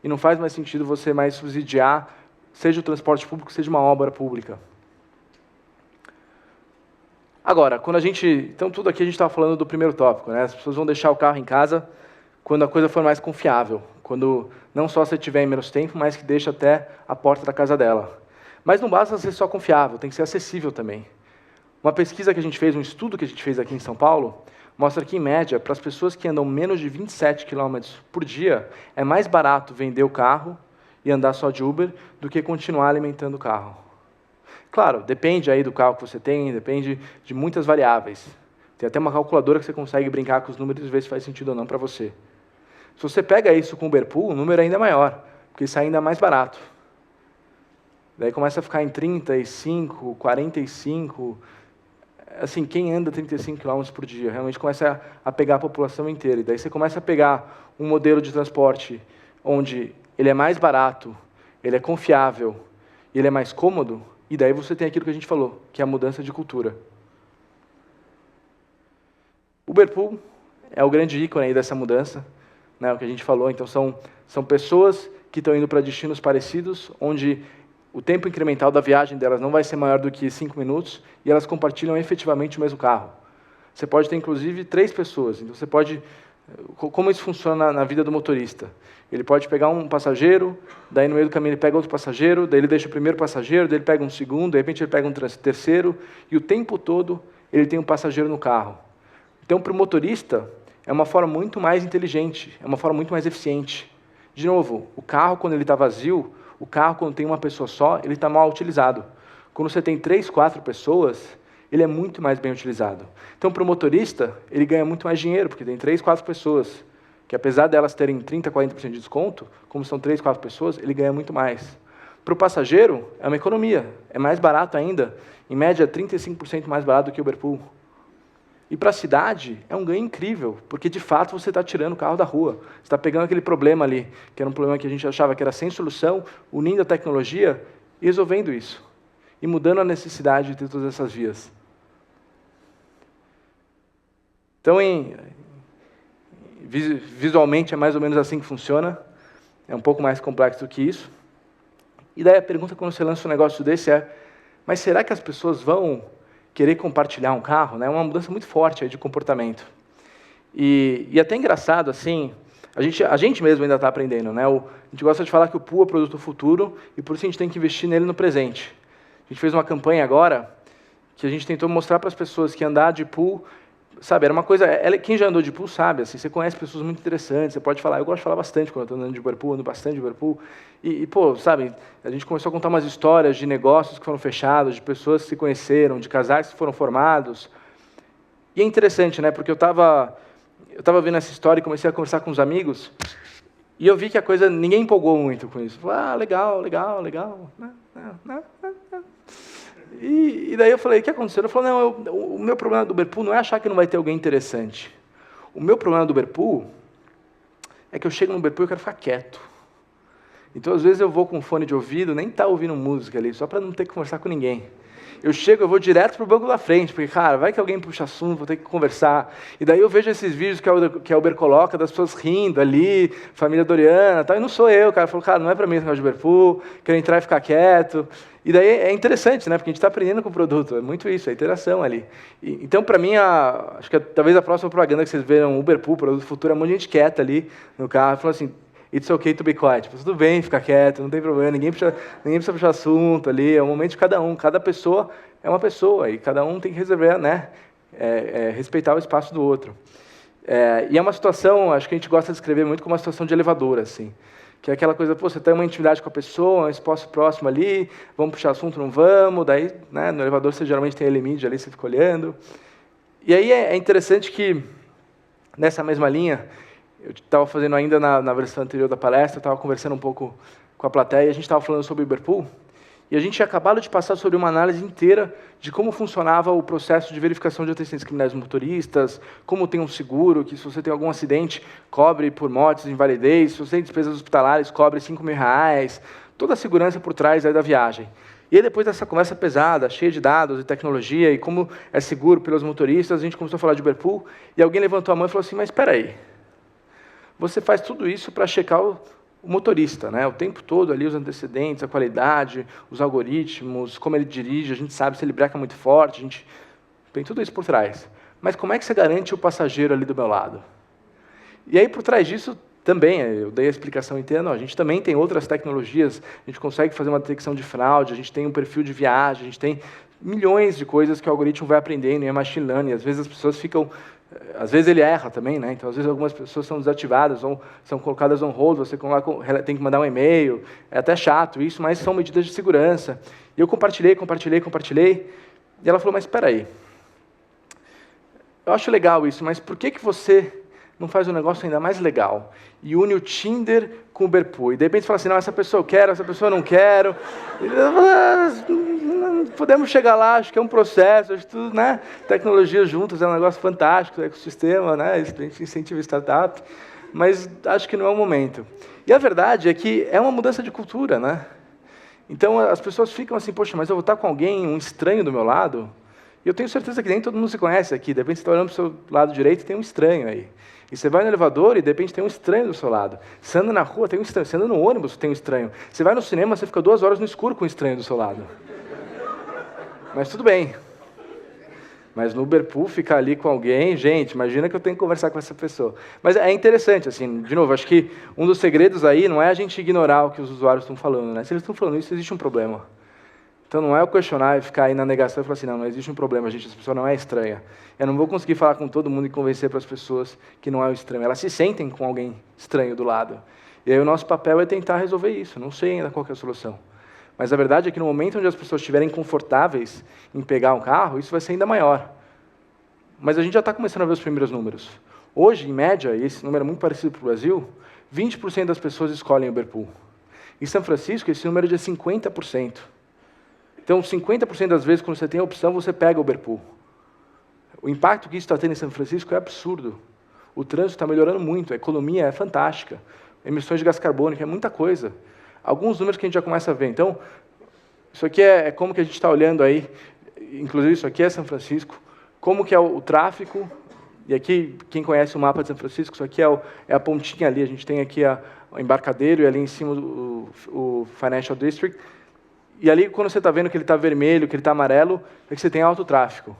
E não faz mais sentido você mais subsidiar, seja o transporte público, seja uma obra pública. Agora, então tudo aqui a gente estava falando do primeiro tópico, né? As pessoas vão deixar o carro em casa quando a coisa for mais confiável, quando não só você tiver em menos tempo, mas que deixa até a porta da casa dela. Mas não basta ser só confiável, tem que ser acessível também. Uma pesquisa que a gente fez, um estudo que a gente fez aqui em São Paulo, mostra que, em média, para as pessoas que andam menos de 27 km por dia, é mais barato vender o carro e andar só de Uber do que continuar alimentando o carro. Claro, depende aí do carro que você tem, depende de muitas variáveis. Tem até uma calculadora que você consegue brincar com os números e ver se faz sentido ou não para você. Se você pega isso com o Uberpool, o número é ainda maior, porque isso é ainda mais barato. Daí começa a ficar em 35, 45... Assim, quem anda 35 km por dia realmente começa a pegar a população inteira. E daí você começa a pegar um modelo de transporte onde ele é mais barato, ele é confiável e ele é mais cômodo, e daí você tem aquilo que a gente falou, que é a mudança de cultura. O Uberpool é o grande ícone aí dessa mudança, né, o que a gente falou. Então, são pessoas que estão indo para destinos parecidos, onde o tempo incremental da viagem delas não vai ser maior do que 5 minutos e elas compartilham efetivamente o mesmo carro. Você pode ter, inclusive, 3 pessoas. Então, você pode... Como isso funciona na vida do motorista? Ele pode pegar um passageiro, daí no meio do caminho ele pega outro passageiro, daí ele deixa o primeiro passageiro, daí ele pega um segundo, de repente ele pega um terceiro, e o tempo todo ele tem um passageiro no carro. Então, para o motorista, é uma forma muito mais inteligente, é uma forma muito mais eficiente. De novo, o carro, quando ele está vazio, o carro, quando tem uma pessoa só, ele está mal utilizado. Quando você tem 3, 4 pessoas, ele é muito mais bem utilizado. Então, para o motorista, ele ganha muito mais dinheiro, porque tem 3, 4 pessoas, que apesar delas terem 30%, 40% de desconto, como são 3, 4 pessoas, ele ganha muito mais. Para o passageiro, é uma economia, é mais barato ainda, em média 35% mais barato do que o Uberpool. E para a cidade, é um ganho incrível, porque de fato você está tirando o carro da rua. Você está pegando aquele problema ali, que era um problema que a gente achava que era sem solução, unindo a tecnologia e resolvendo isso. E mudando a necessidade de ter todas essas vias. Então, visualmente é mais ou menos assim que funciona. É um pouco mais complexo do que isso. E daí a pergunta quando você lança um negócio desse é, mas será que as pessoas vão querer compartilhar um carro? É uma mudança muito forte aí de comportamento. E até engraçado, assim, a gente mesmo ainda está aprendendo. Né? A gente gosta de falar que o pool é o produto do futuro e por isso a gente tem que investir nele no presente. A gente fez uma campanha agora que a gente tentou mostrar para as pessoas que andar de pool, sabe, era uma coisa... Quem já andou de pool sabe, assim, você conhece pessoas muito interessantes, você pode falar, eu gosto de falar bastante quando eu estou andando de Uberpool, ando bastante de Uberpool, pô, sabe, a gente começou a contar umas histórias de negócios que foram fechados, de pessoas que se conheceram, de casais que foram formados. E é interessante, né, porque eu estava vendo essa história e comecei a conversar com os amigos, e eu vi que a coisa, ninguém empolgou muito com isso. Falei, legal. E daí eu falei, o que aconteceu? Ele falou, não, o meu problema do Uberpool não é achar que não vai ter alguém interessante. O meu problema do Uberpool é que eu chego no Uberpool e eu quero ficar quieto. Então, às vezes, eu vou com fone de ouvido, nem tá ouvindo música ali, só para não ter que conversar com ninguém. Eu vou direto para o banco da frente, porque, cara, vai que alguém puxa assunto, vou ter que conversar. E daí eu vejo esses vídeos que a Uber coloca, das pessoas rindo ali, família Doriana, tal, e não sou eu, cara. Falou, cara, não é para mim esse negócio de Uberpool, quero entrar e ficar quieto. E daí é interessante, né, porque a gente está aprendendo com o produto, é muito isso, a interação ali. Então, para mim, acho que talvez a próxima propaganda que vocês verem, Uberpool, produto futuro, é um monte de gente quieta ali no carro, falando assim, It's okay to be quiet. Tipo, tudo bem, fica quieto, não tem problema, ninguém precisa puxar assunto ali, é o momento de cada um. Cada pessoa é uma pessoa e cada um tem que reservar, né? Respeitar o espaço do outro. E é uma situação, acho que a gente gosta de descrever muito como uma situação de elevador, assim. Que é aquela coisa, pô, você tem uma intimidade com a pessoa, um espaço próximo ali, vamos puxar assunto, não vamos, daí, né, no elevador você geralmente tem a limite ali, você fica olhando. E aí é interessante que, nessa mesma linha, eu estava fazendo ainda na versão anterior da palestra, eu estava conversando um pouco com a plateia, a gente estava falando sobre o Uberpool, e a gente tinha acabado de passar sobre uma análise inteira de como funcionava o processo de verificação de antecedentes criminais dos motoristas, como tem um seguro, que se você tem algum acidente, cobre por mortes, invalidez, se você tem despesas hospitalares, cobre R$5.000, toda a segurança por trás aí da viagem. E aí, depois dessa conversa pesada, cheia de dados e tecnologia, e como é seguro pelos motoristas, a gente começou a falar de Uberpool, e alguém levantou a mão e falou assim, mas espera aí, você faz tudo isso para checar o motorista, né? O tempo todo ali, os antecedentes, a qualidade, os algoritmos, como ele dirige, a gente sabe se ele breca muito forte, a gente tem tudo isso por trás. Mas como é que você garante o passageiro ali do meu lado? E aí, por trás disso, também, eu dei a explicação inteira, não, a gente também tem outras tecnologias, a gente consegue fazer uma detecção de fraude, a gente tem um perfil de viagem, a gente tem milhões de coisas que o algoritmo vai aprendendo, e é machine learning, às vezes as pessoas ficam... Às vezes ele erra também, né? Então, às vezes algumas pessoas são desativadas ou são colocadas on hold, você tem que mandar um e-mail, é até chato isso, mas são medidas de segurança. E eu compartilhei, e ela falou, mas espera aí, eu acho legal isso, mas por que você não faz um negócio ainda mais legal e une o Tinder com o Uberpool? E de repente você fala assim, não, essa pessoa eu quero, essa pessoa eu não quero. Podemos chegar lá, acho que é um processo, acho que tudo, né? Tecnologia juntas é um negócio fantástico, ecossistema, né? A gente incentiva startup, mas acho que não é o momento. E a verdade é que é uma mudança de cultura, né? Então as pessoas ficam assim, poxa, mas eu vou estar com alguém, um estranho do meu lado? E eu tenho certeza que nem todo mundo se conhece aqui. De repente você está olhando para o seu lado direito e tem um estranho aí. E você vai no elevador e de repente tem um estranho do seu lado. Você anda na rua, tem um estranho. Você anda no ônibus, tem um estranho. Você vai no cinema, você fica 2 horas no escuro com um estranho do seu lado. Mas tudo bem. Mas no Uberpool, ficar ali com alguém, gente, imagina que eu tenho que conversar com essa pessoa. Mas é interessante, assim, de novo, acho que um dos segredos aí não é a gente ignorar o que os usuários estão falando, né? Se eles estão falando isso, existe um problema. Então não é eu questionar e ficar aí na negação e falar assim, não existe um problema, gente, essa pessoa não é estranha. Eu não vou conseguir falar com todo mundo e convencer para as pessoas que não é o estranho. Elas se sentem com alguém estranho do lado. E aí o nosso papel é tentar resolver isso. Não sei ainda qual que é a solução. Mas a verdade é que no momento onde as pessoas estiverem confortáveis em pegar um carro, isso vai ser ainda maior. Mas a gente já está começando a ver os primeiros números. Hoje, em média, e esse número é muito parecido para o Brasil, 20% das pessoas escolhem o Uberpool. Em São Francisco, esse número é de 50%. Então, 50% das vezes, quando você tem a opção, você pega o Uberpool. O impacto que isso está tendo em São Francisco é absurdo. O trânsito está melhorando muito, a economia é fantástica, emissões de gás carbônico, é muita coisa. Alguns números que a gente já começa a ver. Então, isso aqui é como que a gente está olhando aí, inclusive isso aqui é São Francisco, como que é o tráfego, e aqui, quem conhece o mapa de São Francisco, isso aqui é a pontinha ali, a gente tem aqui o embarcadero e ali em cima o Financial District, e ali, quando você está vendo que ele está vermelho, que ele está amarelo, é que você tem alto tráfego.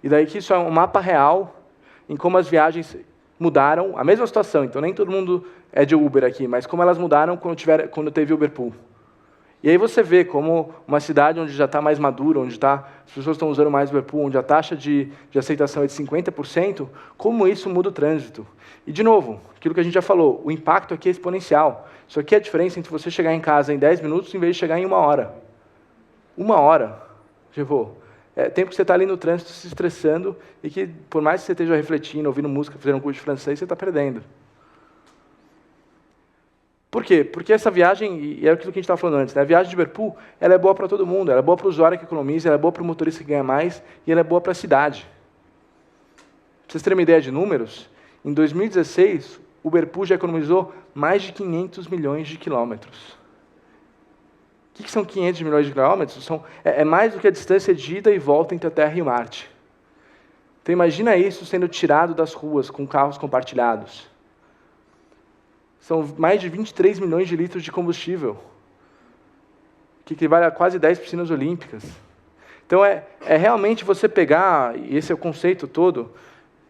E daí que isso é um mapa real em como as viagens mudaram, a mesma situação, então nem todo mundo é de Uber aqui, mas como elas mudaram quando teve Uberpool. E aí você vê como uma cidade onde já está mais madura, onde as pessoas estão usando mais Uberpool, onde a taxa de aceitação é de 50%, como isso muda o trânsito. E, de novo, aquilo que a gente já falou, o impacto aqui é exponencial. Isso aqui é a diferença entre você chegar em casa em 10 minutos em vez de chegar em 1 hora. 1 hora, tipo, tempo que você está ali no trânsito se estressando e que, por mais que você esteja refletindo, ouvindo música, fazendo um curso de francês, você está perdendo. Por quê? Porque essa viagem, e é aquilo que a gente estava falando antes, né? A viagem de Uberpool, ela é boa para todo mundo, ela é boa para o usuário que economiza, ela é boa para o motorista que ganha mais, e ela é boa para a cidade. Para vocês terem uma ideia de números, em 2016, o Uberpool já economizou mais de 500 milhões de quilômetros. O que são 500 milhões de quilômetros? É mais do que a distância de ida e volta entre a Terra e Marte. Então imagina isso sendo tirado das ruas com carros compartilhados. São mais de 23 milhões de litros de combustível, que equivale a quase 10 piscinas olímpicas. Então é realmente você pegar, e esse é o conceito todo,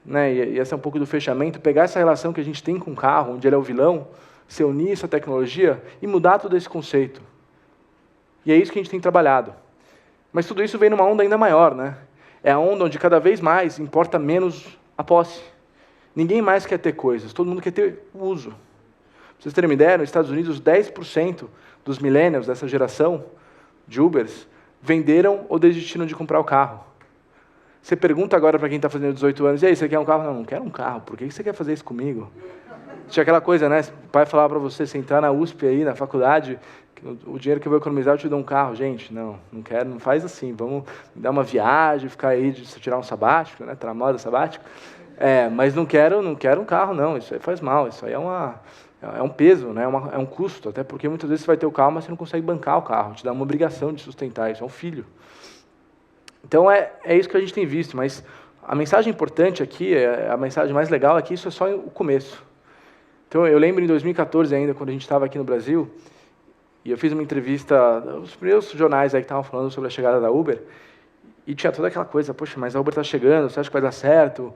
né, e esse é um pouco do fechamento, pegar essa relação que a gente tem com o carro, onde ele é o vilão, você unir essa tecnologia e mudar todo esse conceito. E é isso que a gente tem trabalhado. Mas tudo isso vem numa onda ainda maior, né? É a onda onde cada vez mais importa menos a posse. Ninguém mais quer ter coisas, todo mundo quer ter o uso. Pra vocês terem uma ideia, nos Estados Unidos, 10% dos millennials dessa geração de Ubers venderam ou desistiram de comprar o carro. Você pergunta agora para quem está fazendo 18 anos, e aí, você quer um carro? Não, não quero um carro, por que você quer fazer isso comigo? Tinha aquela coisa, né? O pai falava para você, você entrar na USP aí, na faculdade, o dinheiro que eu vou economizar eu te dou um carro. Gente, não quero, não faz assim, vamos dar uma viagem, ficar aí, tirar um sabático, né? Tá na moda sabático. Mas não quero um carro, não, isso aí faz mal, isso aí é um peso, né? É um custo, até porque muitas vezes você vai ter o carro, mas você não consegue bancar o carro, te dá uma obrigação de sustentar, isso é um filho. Então, é isso que a gente tem visto, mas a mensagem importante aqui, a mensagem mais legal é que isso é só o começo. Então, eu lembro em 2014 ainda, quando a gente estava aqui no Brasil, e eu fiz uma entrevista, os primeiros jornais aí que estavam falando sobre a chegada da Uber, e tinha toda aquela coisa, poxa, mas a Uber está chegando, você acha que vai dar certo?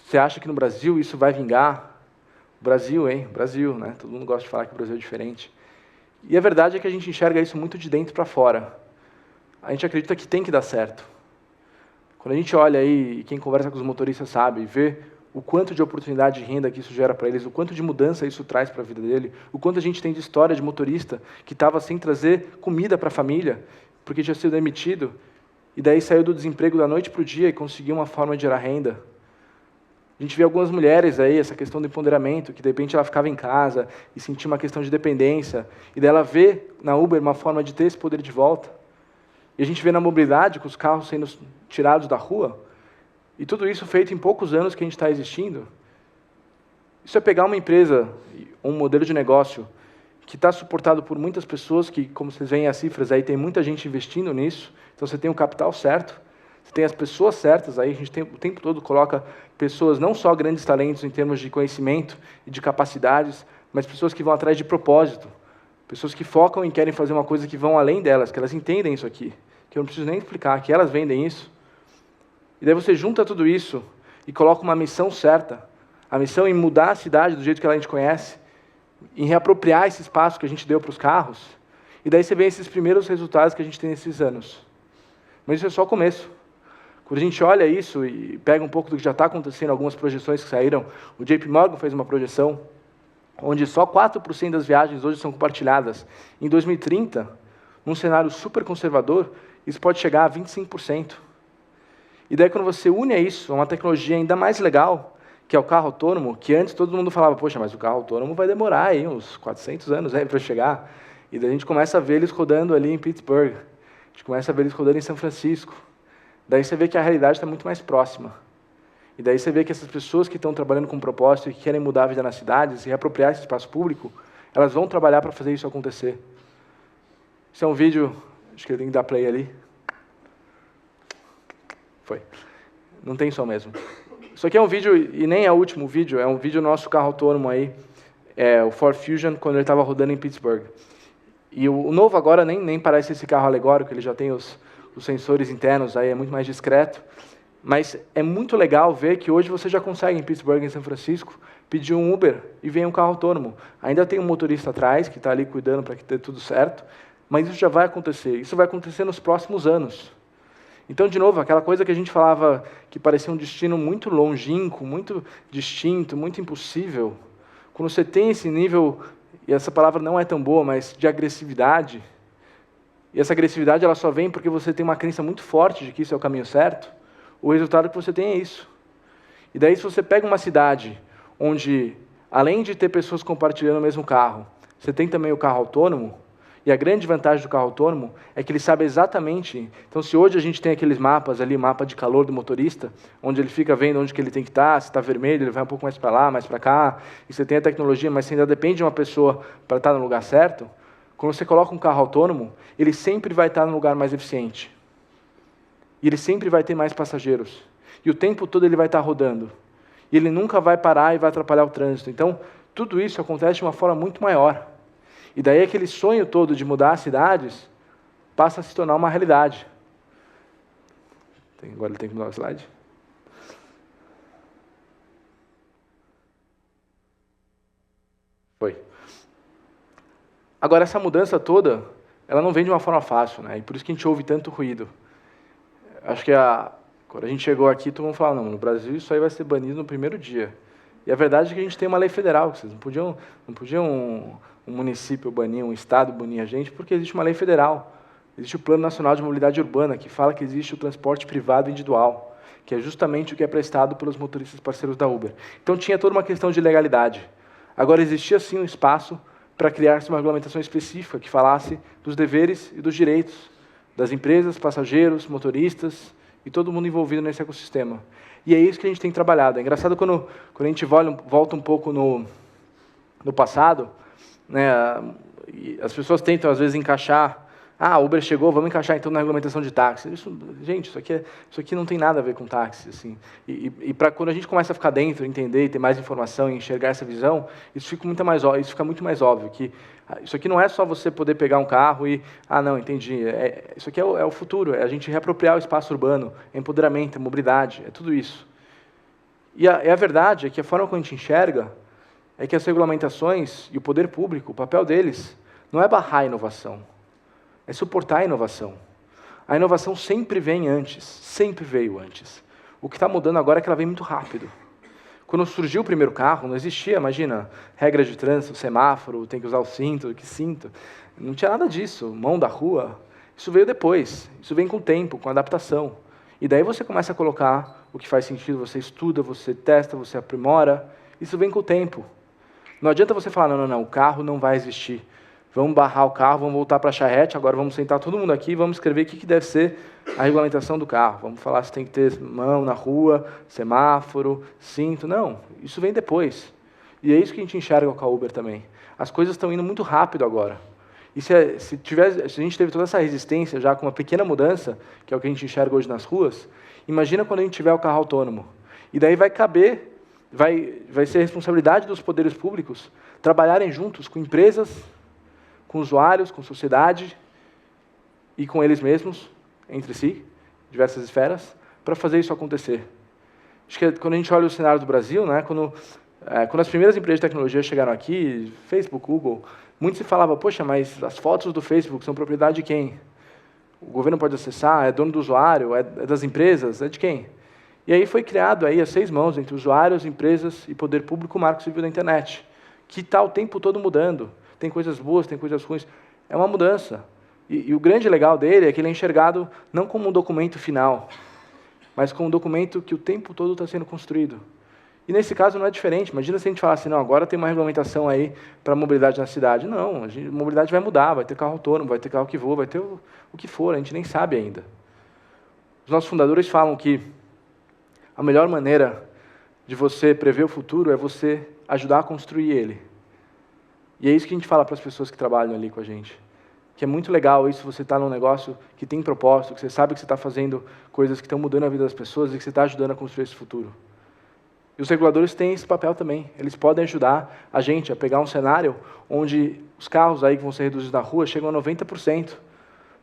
Você acha que no Brasil isso vai vingar? Brasil, hein? Brasil, né? Todo mundo gosta de falar que o Brasil é diferente. E a verdade é que a gente enxerga isso muito de dentro para fora. A gente acredita que tem que dar certo. Quando a gente olha aí, e quem conversa com os motoristas sabe, vê o quanto de oportunidade de renda que isso gera para eles, o quanto de mudança isso traz para a vida dele, o quanto a gente tem de história de motorista que estava sem trazer comida para a família, porque tinha sido demitido, e daí saiu do desemprego da noite para o dia e conseguiu uma forma de gerar renda. A gente vê algumas mulheres aí, essa questão do empoderamento, que de repente ela ficava em casa e sentia uma questão de dependência, e daí ela vê na Uber uma forma de ter esse poder de volta. E a gente vê na mobilidade, com os carros sendo tirados da rua, e tudo isso feito em poucos anos que a gente está existindo. Isso é pegar uma empresa, um modelo de negócio, que está suportado por muitas pessoas, que, como vocês veem as cifras, aí tem muita gente investindo nisso, então você tem o capital certo, você tem as pessoas certas, aí a gente o tempo todo coloca pessoas, não só grandes talentos em termos de conhecimento e de capacidades, mas pessoas que vão atrás de propósito, pessoas que focam e querem fazer uma coisa que vão além delas, que elas entendem isso aqui, que eu não preciso nem explicar, que elas vendem isso. E daí você junta tudo isso e coloca uma missão certa, a missão em mudar a cidade do jeito que a gente conhece, em reapropriar esse espaço que a gente deu para os carros, e daí você vê esses primeiros resultados que a gente tem nesses anos. Mas isso é só o começo. Quando a gente olha isso e pega um pouco do que já está acontecendo, algumas projeções que saíram, o JP Morgan fez uma projeção onde só 4% das viagens hoje são compartilhadas. Em 2030, num cenário super conservador, isso pode chegar a 25%. E daí, quando você une a isso a uma tecnologia ainda mais legal, que é o carro autônomo, que antes todo mundo falava, poxa, mas o carro autônomo vai demorar aí uns 400 anos para chegar. E daí a gente começa a ver eles rodando ali em Pittsburgh, a gente começa a ver eles rodando em São Francisco. Daí você vê que a realidade está muito mais próxima. E daí você vê que essas pessoas que estão trabalhando com propósito e que querem mudar a vida nas cidades e reapropriar esse espaço público, elas vão trabalhar para fazer isso acontecer. Esse é um vídeo, acho que eu tenho que dar play ali. Foi. Não tem som mesmo. Isso aqui é um vídeo, e nem é o último vídeo, é um vídeo nosso carro autônomo aí, o Ford Fusion, quando ele estava rodando em Pittsburgh. E o novo agora nem parece esse carro alegórico, ele já tem os sensores internos, aí é muito mais discreto. Mas é muito legal ver que hoje você já consegue, em Pittsburgh, em São Francisco, pedir um Uber e vem um carro autônomo. Ainda tem um motorista atrás, que está ali cuidando para que dê tudo certo, mas isso já vai acontecer. Isso vai acontecer nos próximos anos. Então, de novo, aquela coisa que a gente falava que parecia um destino muito longínquo, muito distinto, muito impossível, quando você tem esse nível, e essa palavra não é tão boa, mas de agressividade, e essa agressividade ela só vem porque você tem uma crença muito forte de que isso é o caminho certo, o resultado que você tem é isso. E daí, se você pega uma cidade onde, além de ter pessoas compartilhando o mesmo carro, você tem também o carro autônomo, e a grande vantagem do carro autônomo é que ele sabe exatamente. Então, se hoje a gente tem aqueles mapas ali, mapa de calor do motorista, onde ele fica vendo onde que ele tem que estar, se está vermelho, ele vai um pouco mais para lá, mais para cá, e você tem a tecnologia, mas você ainda depende de uma pessoa para estar no lugar certo, quando você coloca um carro autônomo, ele sempre vai estar no lugar mais eficiente. E ele sempre vai ter mais passageiros. E o tempo todo ele vai estar rodando. E ele nunca vai parar e vai atrapalhar o trânsito. Então, tudo isso acontece de uma forma muito maior. E daí aquele sonho todo de mudar as cidades passa a se tornar uma realidade. Agora ele tem que mudar o slide. Foi. Agora, essa mudança toda, ela não vem de uma forma fácil, né? E por isso que a gente ouve tanto ruído. Acho que quando a gente chegou aqui, todo mundo falava, não, no Brasil isso aí vai ser banido no primeiro dia. E a verdade é que a gente tem uma lei federal, que vocês não podiam um município banir, um estado banir a gente, porque existe uma lei federal. Existe o Plano Nacional de Mobilidade Urbana, que fala que existe o transporte privado individual, que é justamente o que é prestado pelos motoristas parceiros da Uber. Então tinha toda uma questão de legalidade. Agora existia sim um espaço para criar-se uma regulamentação específica que falasse dos deveres e dos direitos das empresas, passageiros, motoristas e todo mundo envolvido nesse ecossistema. E é isso que a gente tem trabalhado. É engraçado quando a gente volta um pouco no passado, né, as pessoas tentam, às vezes, encaixar. Ah, Uber chegou, vamos encaixar então na regulamentação de táxi. Gente, isso aqui não tem nada a ver com táxi. Assim. E para quando a gente começa a ficar dentro, entender, ter mais informação e enxergar essa visão, isso fica muito mais óbvio. Que isso aqui não é só você poder pegar um carro e... Ah, não, entendi. Isso aqui é o futuro, é a gente reapropriar o espaço urbano, é empoderamento, é mobilidade, é tudo isso. E a verdade é que a forma como a gente enxerga é que as regulamentações e o poder público, o papel deles, não é barrar a inovação, é suportar a inovação. A inovação sempre vem antes, sempre veio antes. O que está mudando agora é que ela vem muito rápido. Quando surgiu o primeiro carro, não existia, imagina, regra de trânsito, semáforo, tem que usar o cinto, que cinto. Não tinha nada disso, mão da rua. Isso veio depois, isso vem com o tempo, com a adaptação. E daí você começa a colocar o que faz sentido, você estuda, você testa, você aprimora. Isso vem com o tempo. Não adianta você falar, não, o carro não vai existir. Vamos barrar o carro, vamos voltar para a charrete, agora vamos sentar todo mundo aqui e vamos escrever o que deve ser a regulamentação do carro. Vamos falar se tem que ter mão na rua, semáforo, cinto. Não, isso vem depois. E é isso que a gente enxerga com a Uber também. As coisas estão indo muito rápido agora. E se a gente teve toda essa resistência já com uma pequena mudança, que é o que a gente enxerga hoje nas ruas, imagina quando a gente tiver o carro autônomo. E daí vai caber, vai ser responsabilidade dos poderes públicos trabalharem juntos com empresas, com usuários, com sociedade e com eles mesmos, entre si, diversas esferas, para fazer isso acontecer. Acho que quando a gente olha o cenário do Brasil, né, quando as primeiras empresas de tecnologia chegaram aqui, Facebook, Google, muito se falava, poxa, mas as fotos do Facebook são propriedade de quem? O governo pode acessar, é dono do usuário, é das empresas, é de quem? E aí foi criado aí, a 6 mãos, entre usuários, empresas e poder público, o Marco Civil da Internet, que está o tempo todo mudando. Tem coisas boas, tem coisas ruins. É uma mudança. E o grande legal dele é que ele é enxergado não como um documento final, mas como um documento que o tempo todo está sendo construído. E nesse caso não é diferente. Imagina se a gente falasse, não, agora tem uma regulamentação aí para a mobilidade na cidade. Não, a mobilidade vai mudar, vai ter carro autônomo, vai ter carro que voa, vai ter o que for, a gente nem sabe ainda. Os nossos fundadores falam que a melhor maneira de você prever o futuro é você ajudar a construir ele. E é isso que a gente fala para as pessoas que trabalham ali com a gente. Que é muito legal isso, você estar num negócio que tem propósito, que você sabe que você está fazendo coisas que estão mudando a vida das pessoas e que você está ajudando a construir esse futuro. E os reguladores têm esse papel também. Eles podem ajudar a gente a pegar um cenário onde os carros aí que vão ser reduzidos na rua chegam a 90%.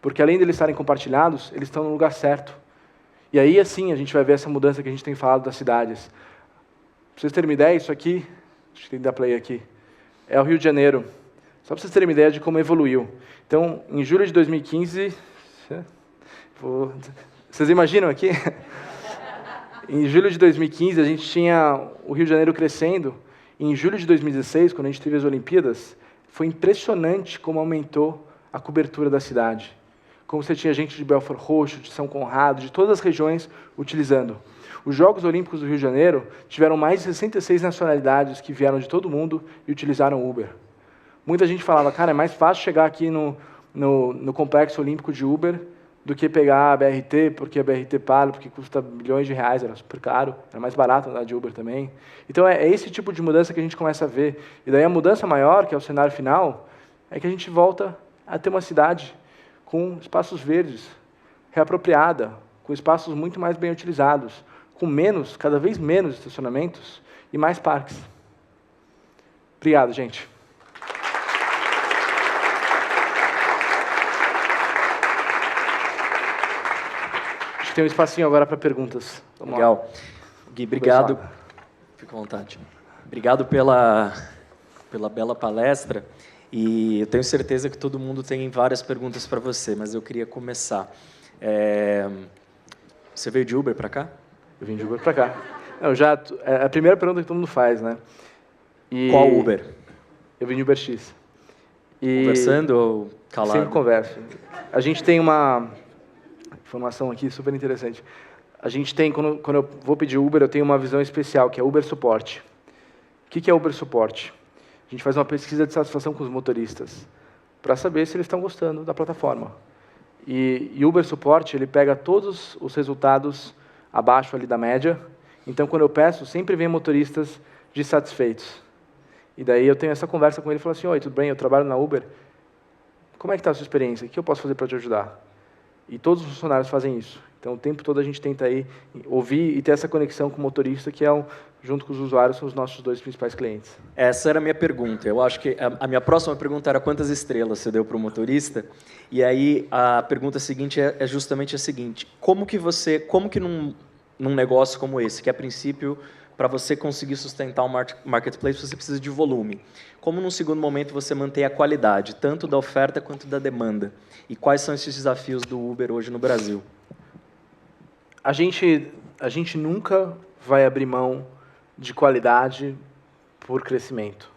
Porque além de eles estarem compartilhados, eles estão no lugar certo. E aí, assim, a gente vai ver essa mudança que a gente tem falado das cidades. Para vocês terem uma ideia, isso aqui, acho que tem que dar play aqui, é o Rio de Janeiro. Só para vocês terem uma ideia de como evoluiu. Então, em julho de 2015... Vocês imaginam aqui? Em julho de 2015, a gente tinha o Rio de Janeiro crescendo. E em julho de 2016, quando a gente teve as Olimpíadas, foi impressionante como aumentou a cobertura da cidade. Como você tinha gente de Belford Roxo, de São Conrado, de todas as regiões utilizando. Os Jogos Olímpicos do Rio de Janeiro tiveram mais de 66 nacionalidades que vieram de todo mundo e utilizaram Uber. Muita gente falava, cara, é mais fácil chegar aqui no Complexo Olímpico de Uber do que pegar a BRT, porque a BRT para, porque custa milhões de reais, era super caro, era mais barato andar de Uber também. Então é esse tipo de mudança que a gente começa a ver. E daí a mudança maior, que é o cenário final, é que a gente volta a ter uma cidade com espaços verdes, reapropriada, com espaços muito mais bem utilizados, com cada vez menos estacionamentos e mais parques. Obrigado, gente. Acho que tem um espacinho agora para perguntas. Vamos Legal. lá. Gui, obrigado. Fica à vontade. Obrigado pela pela bela palestra. E eu tenho certeza que todo mundo tem várias perguntas para você, mas eu queria começar. Você veio de Uber para cá? Eu vim de Uber para cá. Não, é a primeira pergunta que todo mundo faz, né? Qual Uber? Eu vim de UberX. Conversando ou calado? Sempre converso. A gente tem uma informação aqui super interessante. A gente tem, quando eu vou pedir Uber, eu tenho uma visão especial, que é Uber Suporte. O que é Uber Suporte? A gente faz uma pesquisa de satisfação com os motoristas, para saber se eles estão gostando da plataforma. E Uber Suporte, ele pega todos os resultados abaixo ali da média. Então, quando eu peço, sempre vem motoristas dissatisfeitos. E daí eu tenho essa conversa com ele e falo assim, oi, tudo bem, eu trabalho na Uber. Como é que está a sua experiência? O que eu posso fazer para te ajudar? E todos os funcionários fazem isso. Então, o tempo todo a gente tenta aí ouvir e ter essa conexão com o motorista, que junto com os usuários, são os nossos 2 principais clientes. Essa era a minha pergunta. Eu acho que a minha próxima pergunta era quantas estrelas você deu para o motorista. E aí a pergunta seguinte é justamente a seguinte: como que num negócio como esse, que a princípio, para você conseguir sustentar um marketplace, você precisa de volume. Como, num segundo momento, você mantém a qualidade, tanto da oferta quanto da demanda? E quais são esses desafios do Uber hoje no Brasil? A gente nunca vai abrir mão de qualidade por crescimento.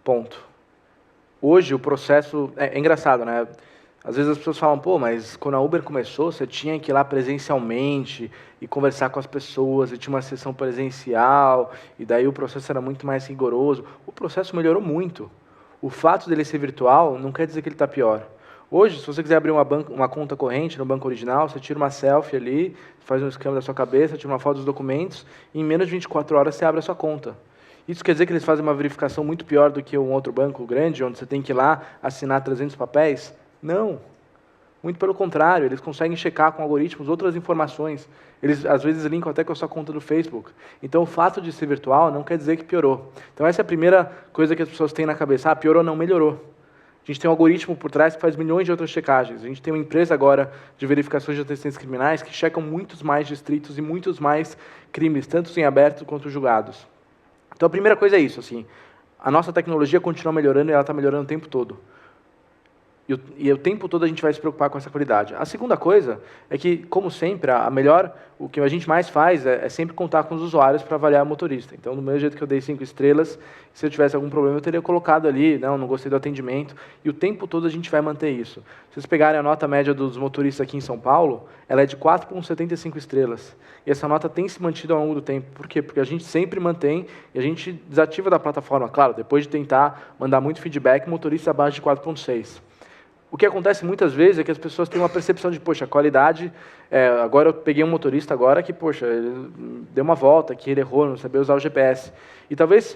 Ponto. Hoje, o processo... É engraçado, né? Às vezes as pessoas falam, pô, mas quando a Uber começou, você tinha que ir lá presencialmente e conversar com as pessoas, e tinha uma sessão presencial, e daí o processo era muito mais rigoroso. O processo melhorou muito. O fato dele ser virtual não quer dizer que ele está pior. Hoje, se você quiser abrir uma conta corrente no banco original, você tira uma selfie ali, faz um scan da sua cabeça, tira uma foto dos documentos, e em menos de 24 horas você abre a sua conta. Isso quer dizer que eles fazem uma verificação muito pior do que um outro banco grande, onde você tem que ir lá assinar 300 papéis? Não. Muito pelo contrário, eles conseguem checar com algoritmos outras informações. Eles, às vezes, linkam até com a sua conta do Facebook. Então, o fato de ser virtual não quer dizer que piorou. Então, essa é a primeira coisa que as pessoas têm na cabeça. Ah, piorou, não melhorou. A gente tem um algoritmo por trás que faz milhões de outras checagens. A gente tem uma empresa agora de verificações de antecedentes criminais que checam muitos mais distritos e muitos mais crimes, tanto em aberto quanto julgados. Então, a primeira coisa é isso. Assim, a nossa tecnologia continua melhorando e ela está melhorando o tempo todo. E o tempo todo a gente vai se preocupar com essa qualidade. A segunda coisa é que, como sempre, o que a gente mais faz é sempre contar com os usuários para avaliar o motorista. Então, do mesmo jeito que eu dei 5 estrelas, se eu tivesse algum problema, eu teria colocado ali, não gostei do atendimento, e o tempo todo a gente vai manter isso. Se vocês pegarem a nota média dos motoristas aqui em São Paulo, ela é de 4,75 estrelas. E essa nota tem se mantido ao longo do tempo. Por quê? Porque a gente sempre mantém e a gente desativa da plataforma, claro, depois de tentar mandar muito feedback, motorista abaixo de 4,6. O que acontece muitas vezes é que as pessoas têm uma percepção de, poxa, a qualidade... agora eu peguei um motorista agora que, poxa, ele deu uma volta, que ele errou, não sabia usar o GPS. E talvez,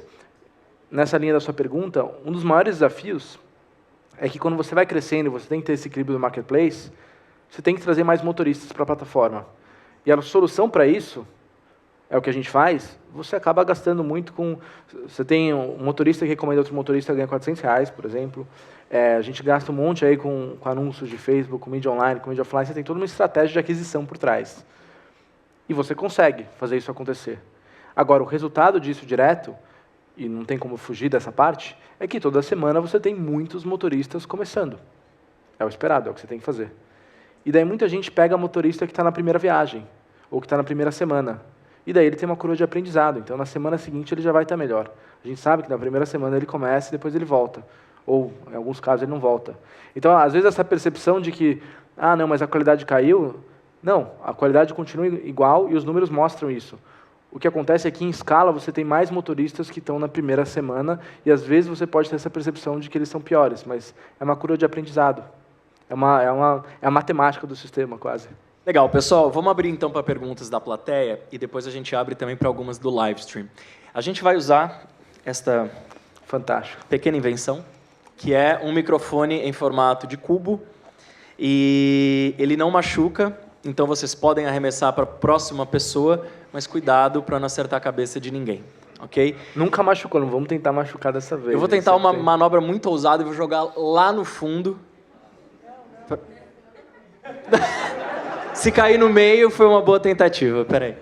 nessa linha da sua pergunta, um dos maiores desafios é que quando você vai crescendo, você tem que ter esse equilíbrio do marketplace, você tem que trazer mais motoristas para a plataforma. E a solução para isso, é o que a gente faz, você acaba gastando muito com... Você tem um motorista que recomenda outro motorista ganha R$400, por exemplo. A gente gasta um monte aí com anúncios de Facebook, com mídia online, com mídia offline. Você tem toda uma estratégia de aquisição por trás. E você consegue fazer isso acontecer. Agora, o resultado disso direto, e não tem como fugir dessa parte, é que toda semana você tem muitos motoristas começando. É o esperado, é o que você tem que fazer. E daí muita gente pega motorista que está na primeira viagem, ou que está na primeira semana. E daí ele tem uma curva de aprendizado. Então, na semana seguinte, ele já vai estar melhor. A gente sabe que na primeira semana ele começa e depois ele volta. Ou, em alguns casos, ele não volta. Então, às vezes, essa percepção de que, não, mas a qualidade caiu... Não, a qualidade continua igual e os números mostram isso. O que acontece é que, em escala, você tem mais motoristas que estão na primeira semana e, às vezes, você pode ter essa percepção de que eles são piores, mas é uma curva de aprendizado. É a matemática do sistema, quase. Legal, pessoal. Vamos abrir, então, para perguntas da plateia e depois a gente abre também para algumas do live stream. A gente vai usar esta pequena invenção, que é um microfone em formato de cubo, e ele não machuca, então vocês podem arremessar para a próxima pessoa, mas cuidado para não acertar a cabeça de ninguém, ok? Nunca machucou, não vamos tentar machucar dessa vez. Eu vou tentar uma manobra muito ousada e vou jogar lá no fundo. Se cair no meio, foi uma boa tentativa. Peraí.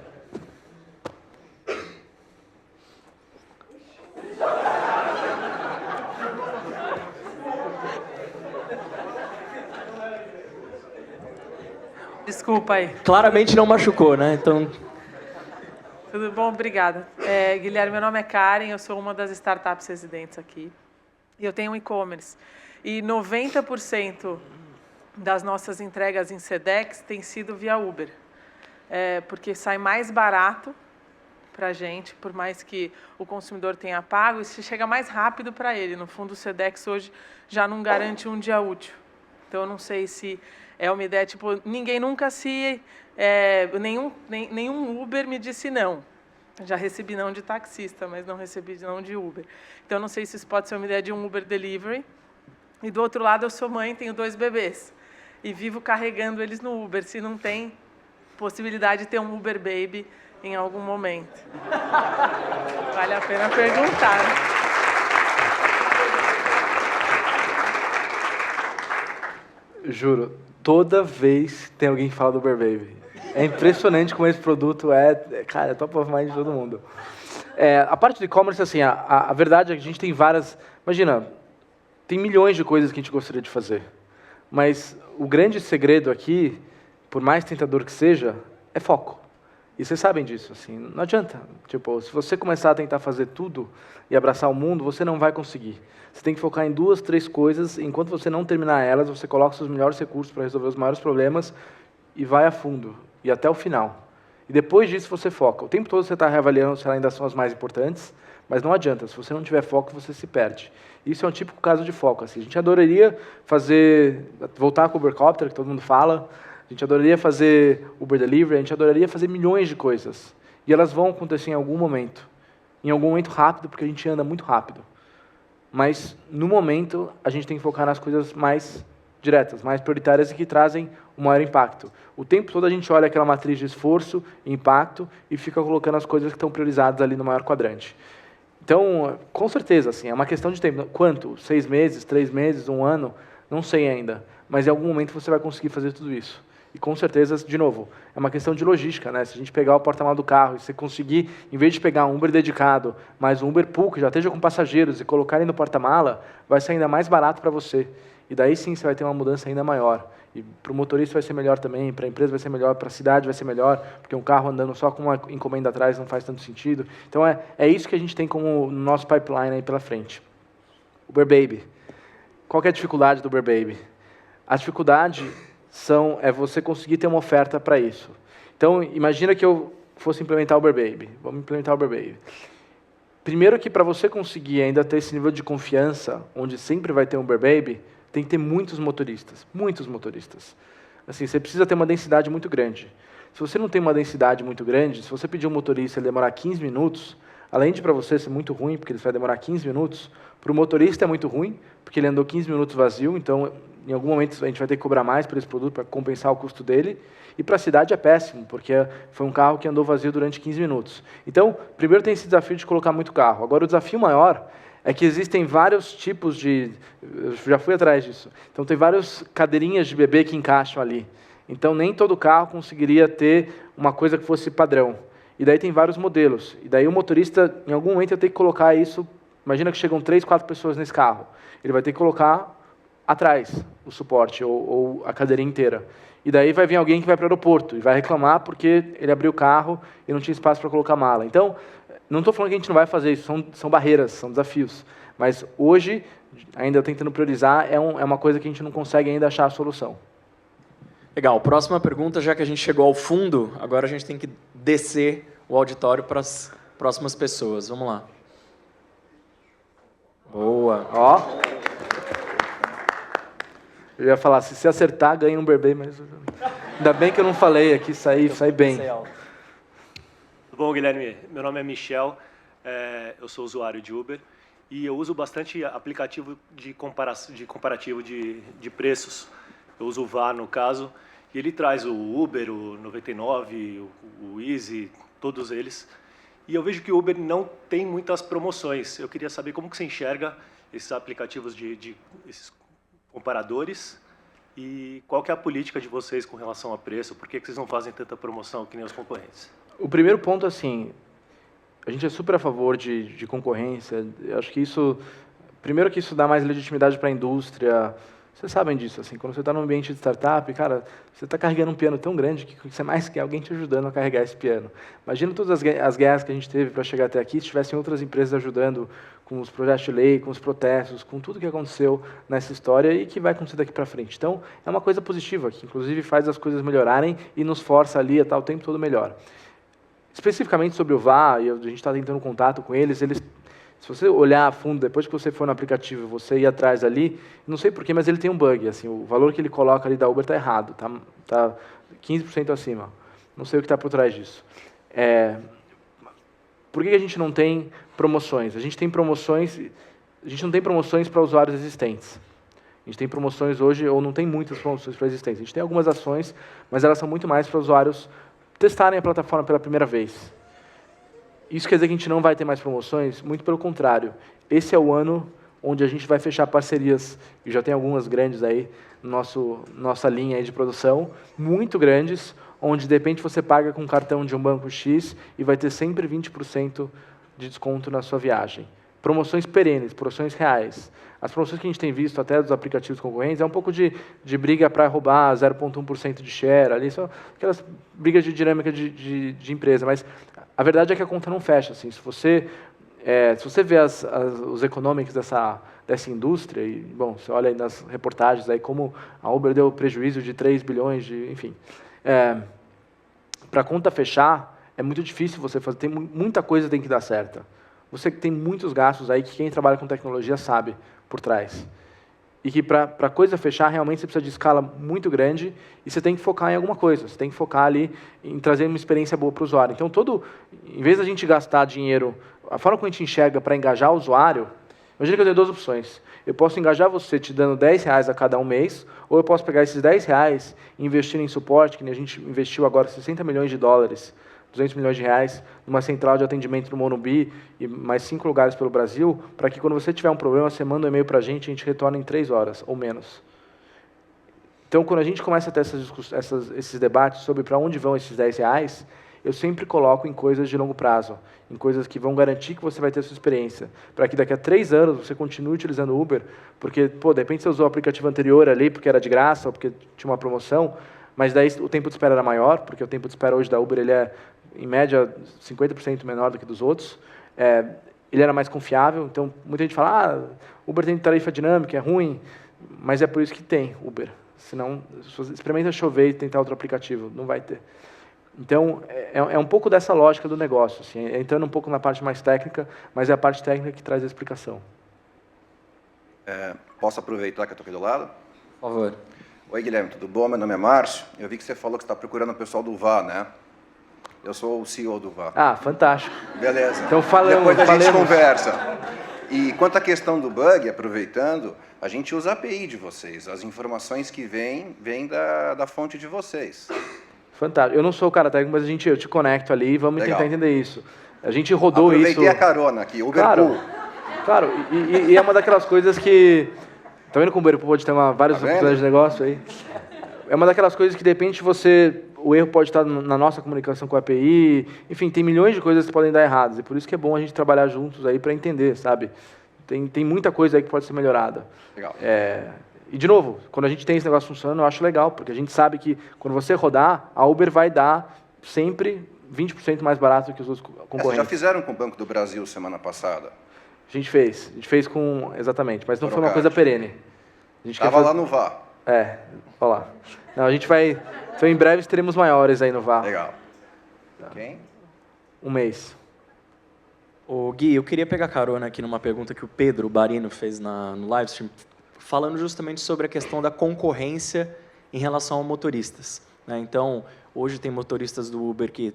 Desculpa aí. Claramente não machucou, né? Então... Tudo bom? Obrigada. Guilherme, meu nome é Karen, eu sou uma das startups residentes aqui. E eu tenho um e-commerce. E 90% das nossas entregas em Sedex tem sido via Uber. Porque sai mais barato para a gente, por mais que o consumidor tenha pago, e chega mais rápido para ele. No fundo, o Sedex hoje já não garante um dia útil. Então, eu não sei se é uma ideia, tipo, ninguém nunca nenhum Uber me disse não. Já recebi não de taxista, mas não recebi não de Uber. Então, eu não sei se isso pode ser uma ideia de um Uber Delivery. E, do outro lado, eu sou mãe, tenho 2 bebês. E vivo carregando eles no Uber, se não tem possibilidade de ter um Uber Baby em algum momento. Vale a pena perguntar. Juro, toda vez tem alguém que fala do Uber Baby. É impressionante como esse produto cara, é top of mind de todo mundo. A parte de e-commerce, assim, a verdade é que a gente tem várias... Imagina, tem milhões de coisas que a gente gostaria de fazer. Mas o grande segredo aqui, por mais tentador que seja, é foco. E vocês sabem disso, assim, não adianta. Tipo, se você começar a tentar fazer tudo e abraçar o mundo, você não vai conseguir. Você tem que focar em 2, 3 coisas, e enquanto você não terminar elas, você coloca seus melhores recursos para resolver os maiores problemas e vai a fundo, e até o final. E depois disso você foca. O tempo todo você está reavaliando se elas ainda são as mais importantes, mas não adianta, se você não tiver foco, você se perde. Isso é um típico caso de foco. Assim. A gente adoraria voltar com o Ubercopter, que todo mundo fala, a gente adoraria fazer Uber Delivery, a gente adoraria fazer milhões de coisas. E elas vão acontecer em algum momento rápido, porque a gente anda muito rápido. Mas, no momento, a gente tem que focar nas coisas mais diretas, mais prioritárias e que trazem o maior impacto. O tempo todo a gente olha aquela matriz de esforço e impacto e fica colocando as coisas que estão priorizadas ali no maior quadrante. Então, com certeza, assim, é uma questão de tempo. Quanto? 6 meses, 3 meses, 1 ano? Não sei ainda. Mas, em algum momento, você vai conseguir fazer tudo isso. E, com certeza, de novo, é uma questão de logística, né? Se a gente pegar o porta-malas do carro e você conseguir, em vez de pegar um Uber dedicado, mas um Uber Pool, que já esteja com passageiros, e colocar ele no porta-mala, vai ser ainda mais barato para você. E daí, sim, você vai ter uma mudança ainda maior. E para o motorista vai ser melhor também, para a empresa vai ser melhor, para a cidade vai ser melhor, porque um carro andando só com uma encomenda atrás não faz tanto sentido. Então, é isso que a gente tem como nosso pipeline aí pela frente. Uber Baby. Qual que é a dificuldade do Uber Baby? A dificuldade é você conseguir ter uma oferta para isso. Então, imagina que eu fosse implementar o Uber Baby. Vamos implementar o Uber Baby. Primeiro que para você conseguir ainda ter esse nível de confiança, onde sempre vai ter um Uber Baby, tem que ter muitos motoristas. Muitos motoristas. Assim, você precisa ter uma densidade muito grande. Se você não tem uma densidade muito grande, se você pedir um motorista e ele demorar 15 minutos, além de para você ser muito ruim, porque ele vai demorar 15 minutos, para o motorista é muito ruim, porque ele andou 15 minutos vazio, então, em algum momento, a gente vai ter que cobrar mais por esse produto para compensar o custo dele. E para a cidade é péssimo, porque foi um carro que andou vazio durante 15 minutos. Então, primeiro tem esse desafio de colocar muito carro. Agora, o desafio maior é que existem vários tipos de... Eu já fui atrás disso. Então, tem várias cadeirinhas de bebê que encaixam ali. Então, nem todo carro conseguiria ter uma coisa que fosse padrão. E daí tem vários modelos. E daí o motorista, em algum momento, vai ter que colocar isso... Imagina que chegam 3, 4 pessoas nesse carro. Ele vai ter que colocar atrás o suporte, ou a cadeirinha inteira. E daí vai vir alguém que vai para o aeroporto e vai reclamar porque ele abriu o carro e não tinha espaço para colocar mala. Então, não estou falando que a gente não vai fazer isso, são barreiras, são desafios. Mas hoje, ainda tentando priorizar, é uma coisa que a gente não consegue ainda achar a solução. Legal. Próxima pergunta, já que a gente chegou ao fundo, agora a gente tem que descer o auditório para as próximas pessoas. Vamos lá. Boa. Ó. Eu ia falar, se você acertar, ganha um Uber Baby, mas ainda bem que eu não falei aqui, saí bem. Tudo bom, Guilherme? Meu nome é Michel, eu sou usuário de Uber e eu uso bastante aplicativo de comparativo de preços. Eu uso o VA, no caso, e ele traz o Uber, o 99, o Easy, todos eles. E eu vejo que o Uber não tem muitas promoções. Eu queria saber como que você enxerga esses aplicativos esses comparadores e qual que é a política de vocês com relação a preço? Por que vocês não fazem tanta promoção que nem os concorrentes? O primeiro ponto, assim, a gente é super a favor de concorrência. Eu acho que isso, primeiro que isso dá mais legitimidade para a indústria, Vocês sabem disso, assim, quando você está num ambiente de startup, cara, você está carregando um piano tão grande que você mais quer alguém te ajudando a carregar esse piano. Imagina todas as guerras que a gente teve para chegar até aqui, se tivessem outras empresas ajudando com os projetos de lei, com os protestos, com tudo que aconteceu nessa história e que vai acontecer daqui para frente. Então, é uma coisa positiva, que inclusive faz as coisas melhorarem e nos força ali a estar o tempo todo melhor. Especificamente sobre o VA, e a gente está tentando contato com eles, se você olhar a fundo, depois que você for no aplicativo, você ir atrás ali, não sei porquê, mas ele tem um bug, assim, o valor que ele coloca ali da Uber está errado, tá 15% acima. Não sei o que está por trás disso. Por que a gente não tem promoções? A gente não tem promoções para usuários existentes. A gente tem promoções hoje, ou não tem muitas promoções para existentes. A gente tem algumas ações, mas elas são muito mais para usuários testarem a plataforma pela primeira vez. Isso quer dizer que a gente não vai ter mais promoções? Muito pelo contrário. Esse é o ano onde a gente vai fechar parcerias, e já tem algumas grandes aí, nossa linha aí de produção, muito grandes, onde de repente você paga com um cartão de um banco X e vai ter sempre 20% de desconto na sua viagem. Promoções perenes, promoções reais. As promoções que a gente tem visto até dos aplicativos concorrentes é um pouco de briga para roubar 0,1% de share, ali, são aquelas brigas de dinâmica de empresa, mas a verdade é que a conta não fecha. Assim, se você vê os econômicos dessa indústria, e, bom, você olha aí nas reportagens aí como a Uber deu prejuízo de 3 bilhões, enfim. Para a conta fechar, é muito difícil você fazer, tem muita coisa que tem que dar certa. Você tem muitos gastos aí que quem trabalha com tecnologia sabe por trás. E que para a coisa fechar, realmente você precisa de escala muito grande e você tem que focar em alguma coisa. Você tem que focar ali em trazer uma experiência boa para o usuário. Então, em vez da gente gastar dinheiro, a forma como a gente enxerga para engajar o usuário, imagina que eu tenho duas opções. Eu posso engajar você te dando R$10 a cada um mês, ou eu posso pegar esses R$10 e investir em suporte, que a gente investiu agora $60 milhões, R$200 milhões, numa central de atendimento no Morumbi e mais 5 lugares pelo Brasil, para que quando você tiver um problema, você manda um e-mail para a gente retorna em 3 horas ou menos. Então, quando a gente começa a ter esses debates sobre para onde vão esses R$10, eu sempre coloco em coisas de longo prazo, em coisas que vão garantir que você vai ter a sua experiência, para que daqui a 3 anos você continue utilizando o Uber, porque, de repente você usou o aplicativo anterior ali porque era de graça ou porque tinha uma promoção, mas daí o tempo de espera era maior, porque o tempo de espera hoje da Uber ele é, em média, 50% menor do que dos outros. Ele era mais confiável, então muita gente fala, Uber tem tarifa dinâmica, é ruim, mas é por isso que tem Uber. Senão, experimenta chover e tentar outro aplicativo, não vai ter. Então, é um pouco dessa lógica do negócio, assim, entrando um pouco na parte mais técnica, mas é a parte técnica que traz a explicação. Posso aproveitar que eu estou aqui do lado? Por favor. Oi, Guilherme, tudo bom? Meu nome é Márcio. Eu vi que você falou que você está procurando o pessoal do VA, né? Eu sou o CEO do VA. Ah, fantástico. Beleza. Então, depois a gente conversa. E quanto à questão do bug, aproveitando, a gente usa a API de vocês. As informações que vêm da fonte de vocês. Fantástico. Eu não sou o cara técnico, mas eu te conecto ali e vamos tentar entender isso. A gente rodou Aproveitei isso... Aproveitei a carona aqui, Uber Pool. Claro, e é uma daquelas coisas que... Tá vendo como o Uber Pool pode ter vários oportunidades de negócio aí? É uma daquelas coisas que, de repente, o erro pode estar na nossa comunicação com a API, enfim, tem milhões de coisas que podem dar erradas, e por isso que é bom a gente trabalhar juntos aí para entender, sabe? Tem muita coisa aí que pode ser melhorada. Legal. E, de novo, quando a gente tem esse negócio funcionando, eu acho legal, porque a gente sabe que, quando você rodar, a Uber vai dar sempre 20% mais barato que os outros concorrentes. Vocês já fizeram com o Banco do Brasil semana passada? A gente fez com... Exatamente, mas não foi uma coisa perene. Estava lá no VA. Olha lá. Não, a gente vai... Então, em breve, teremos maiores aí no VA. Legal. Tá. Quem? 1 mês. Ô, Gui, eu queria pegar carona aqui numa pergunta que o Pedro Barino fez no livestream, falando justamente sobre a questão da concorrência em relação a motoristas, né? Então, hoje tem motoristas do Uber que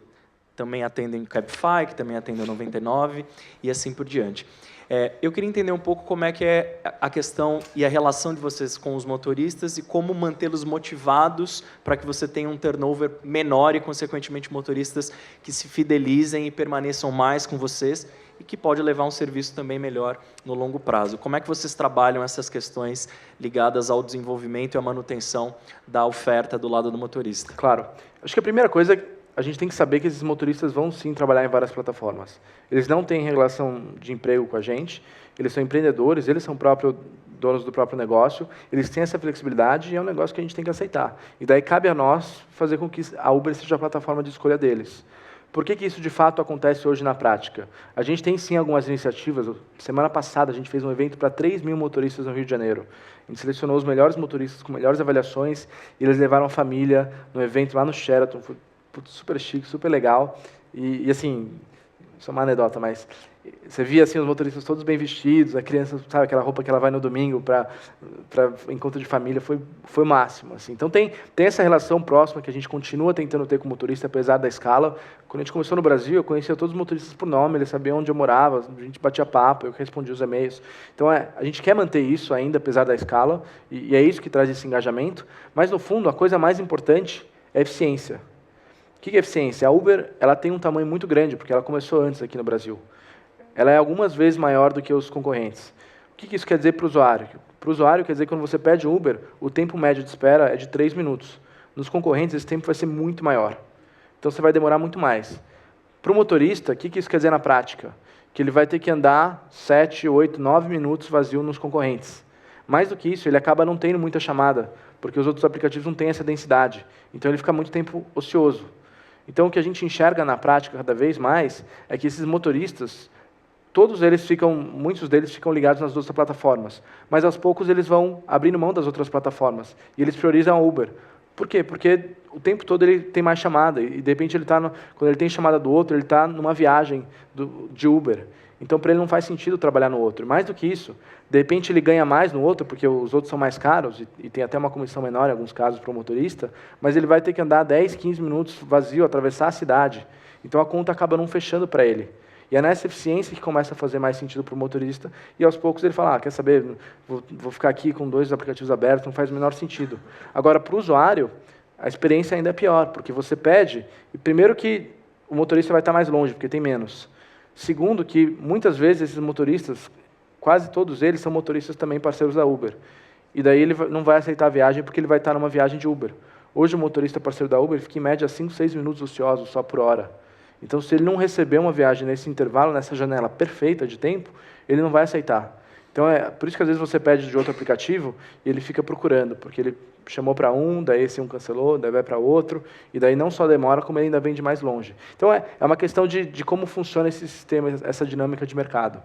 também atendem Cabify, que também atendem 99 e assim por diante. Eu queria entender um pouco como é que é a questão e a relação de vocês com os motoristas e como mantê-los motivados para que você tenha um turnover menor e, consequentemente, motoristas que se fidelizem e permaneçam mais com vocês e que pode levar um serviço também melhor no longo prazo. Como é que vocês trabalham essas questões ligadas ao desenvolvimento e à manutenção da oferta do lado do motorista? Claro. Acho que a primeira coisa, a gente tem que saber que esses motoristas vão, sim, trabalhar em várias plataformas. Eles não têm relação de emprego com a gente, eles são empreendedores, eles são próprios donos do próprio negócio, eles têm essa flexibilidade e é um negócio que a gente tem que aceitar. E daí cabe a nós fazer com que a Uber seja a plataforma de escolha deles. Por que isso, de fato, acontece hoje na prática? A gente tem, sim, algumas iniciativas. Semana passada, a gente fez um evento para 3 mil motoristas no Rio de Janeiro. A gente selecionou os melhores motoristas com melhores avaliações e eles levaram a família no evento lá no Sheraton. Foi super chique, super legal. E assim, isso é uma anedota, mas você via assim, os motoristas todos bem vestidos, a criança, sabe, aquela roupa que ela vai no domingo para encontro de família, foi o máximo. Assim. Então, tem essa relação próxima que a gente continua tentando ter com o motorista, apesar da escala. Quando a gente começou no Brasil, eu conhecia todos os motoristas por nome, eles sabiam onde eu morava, a gente batia papo, eu respondia os e-mails. Então, a gente quer manter isso ainda, apesar da escala, e é isso que traz esse engajamento. Mas, no fundo, a coisa mais importante é a eficiência. O que é eficiência? A Uber ela tem um tamanho muito grande, porque ela começou antes aqui no Brasil. Ela é algumas vezes maior do que os concorrentes. O que isso quer dizer para o usuário? Para o usuário, quer dizer que quando você pede Uber, o tempo médio de espera é de 3 minutos. Nos concorrentes, esse tempo vai ser muito maior. Então, você vai demorar muito mais. Para o motorista, o que isso quer dizer na prática? Que ele vai ter que andar 7, 8, 9 minutos vazio nos concorrentes. Mais do que isso, ele acaba não tendo muita chamada, porque os outros aplicativos não têm essa densidade. Então, ele fica muito tempo ocioso. Então, o que a gente enxerga na prática cada vez mais é que esses motoristas, muitos deles ficam ligados nas outras plataformas, mas aos poucos eles vão abrindo mão das outras plataformas e eles priorizam a Uber. Por quê? Porque o tempo todo ele tem mais chamada e de repente quando ele tem chamada do outro, ele está numa viagem de Uber. Então, para ele não faz sentido trabalhar no outro. Mais do que isso, de repente ele ganha mais no outro, porque os outros são mais caros e tem até uma comissão menor em alguns casos para o motorista, mas ele vai ter que andar 10, 15 minutos vazio, atravessar a cidade. Então, a conta acaba não fechando para ele. E é nessa eficiência que começa a fazer mais sentido para o motorista, e aos poucos ele fala, quer saber, vou ficar aqui com 2 aplicativos abertos, não faz o menor sentido. Agora, para o usuário, a experiência ainda é pior, porque você pede, e primeiro que o motorista vai estar mais longe, porque tem menos. Segundo, que muitas vezes esses motoristas, quase todos eles são motoristas também parceiros da Uber. E daí ele não vai aceitar a viagem porque ele vai estar numa viagem de Uber. Hoje o motorista parceiro da Uber fica em média 5, 6 minutos ociosos só por hora. Então, se ele não receber uma viagem nesse intervalo, nessa janela perfeita de tempo, ele não vai aceitar. Então, por isso que às vezes você pede de outro aplicativo e ele fica procurando, porque ele chamou para um, daí esse um cancelou, daí vai para outro, e daí não só demora, como ele ainda vem de mais longe. Então, é uma questão de como funciona esse sistema, essa dinâmica de mercado.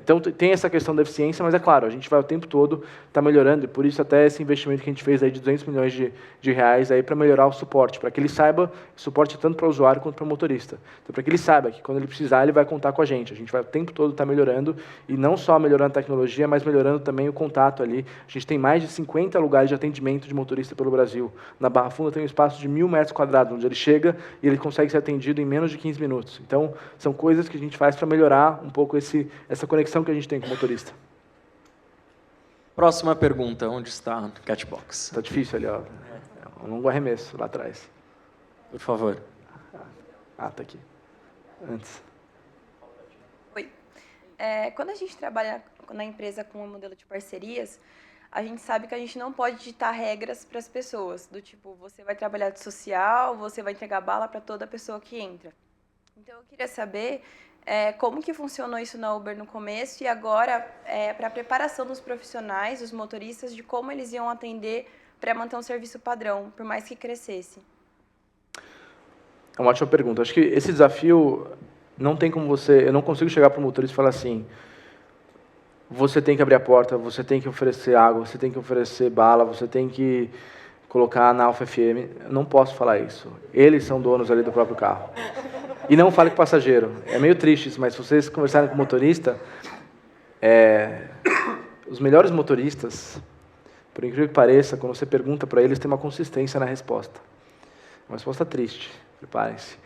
Então, tem essa questão da eficiência, mas é claro, a gente vai o tempo todo estar melhorando, e por isso até esse investimento que a gente fez aí de 200 milhões de reais para melhorar o suporte, para que ele saiba, suporte tanto para o usuário quanto para o motorista. Então, para que ele saiba que quando ele precisar, ele vai contar com a gente vai o tempo todo estar melhorando, e não só melhorando a tecnologia, mas melhorando também o contato ali. A gente tem mais de 50 lugares de atendimento de motorista pelo Brasil. Na Barra Funda tem um espaço de 1.000 metros quadrados, onde ele chega e ele consegue ser atendido em menos de 15 minutos. Então, são coisas que a gente faz para melhorar um pouco essa conexão que a gente tem com o motorista. Próxima pergunta, onde está a Catbox? Está difícil ali, ó. Um longo arremesso lá atrás. Por favor. Está aqui. Antes. Oi. Quando a gente trabalha na empresa com um modelo de parcerias, a gente sabe que a gente não pode ditar regras para as pessoas, do tipo, você vai trabalhar de social, você vai entregar bala para toda pessoa que entra. Então, eu queria saber como que funcionou isso na Uber no começo e agora para a preparação dos profissionais, dos motoristas, de como eles iam atender para manter um serviço padrão, por mais que crescesse. É uma ótima pergunta. Acho que esse desafio não tem como eu não consigo chegar para o motorista e falar assim, você tem que abrir a porta, você tem que oferecer água, você tem que oferecer bala, você tem que colocar na Alfa FM. Eu não posso falar isso. Eles são donos ali do próprio carro. E não fale com o passageiro. É meio triste isso, mas se vocês conversarem com o motorista, os melhores motoristas, por incrível que pareça, quando você pergunta para eles, tem uma consistência na resposta. Uma resposta triste, preparem-se.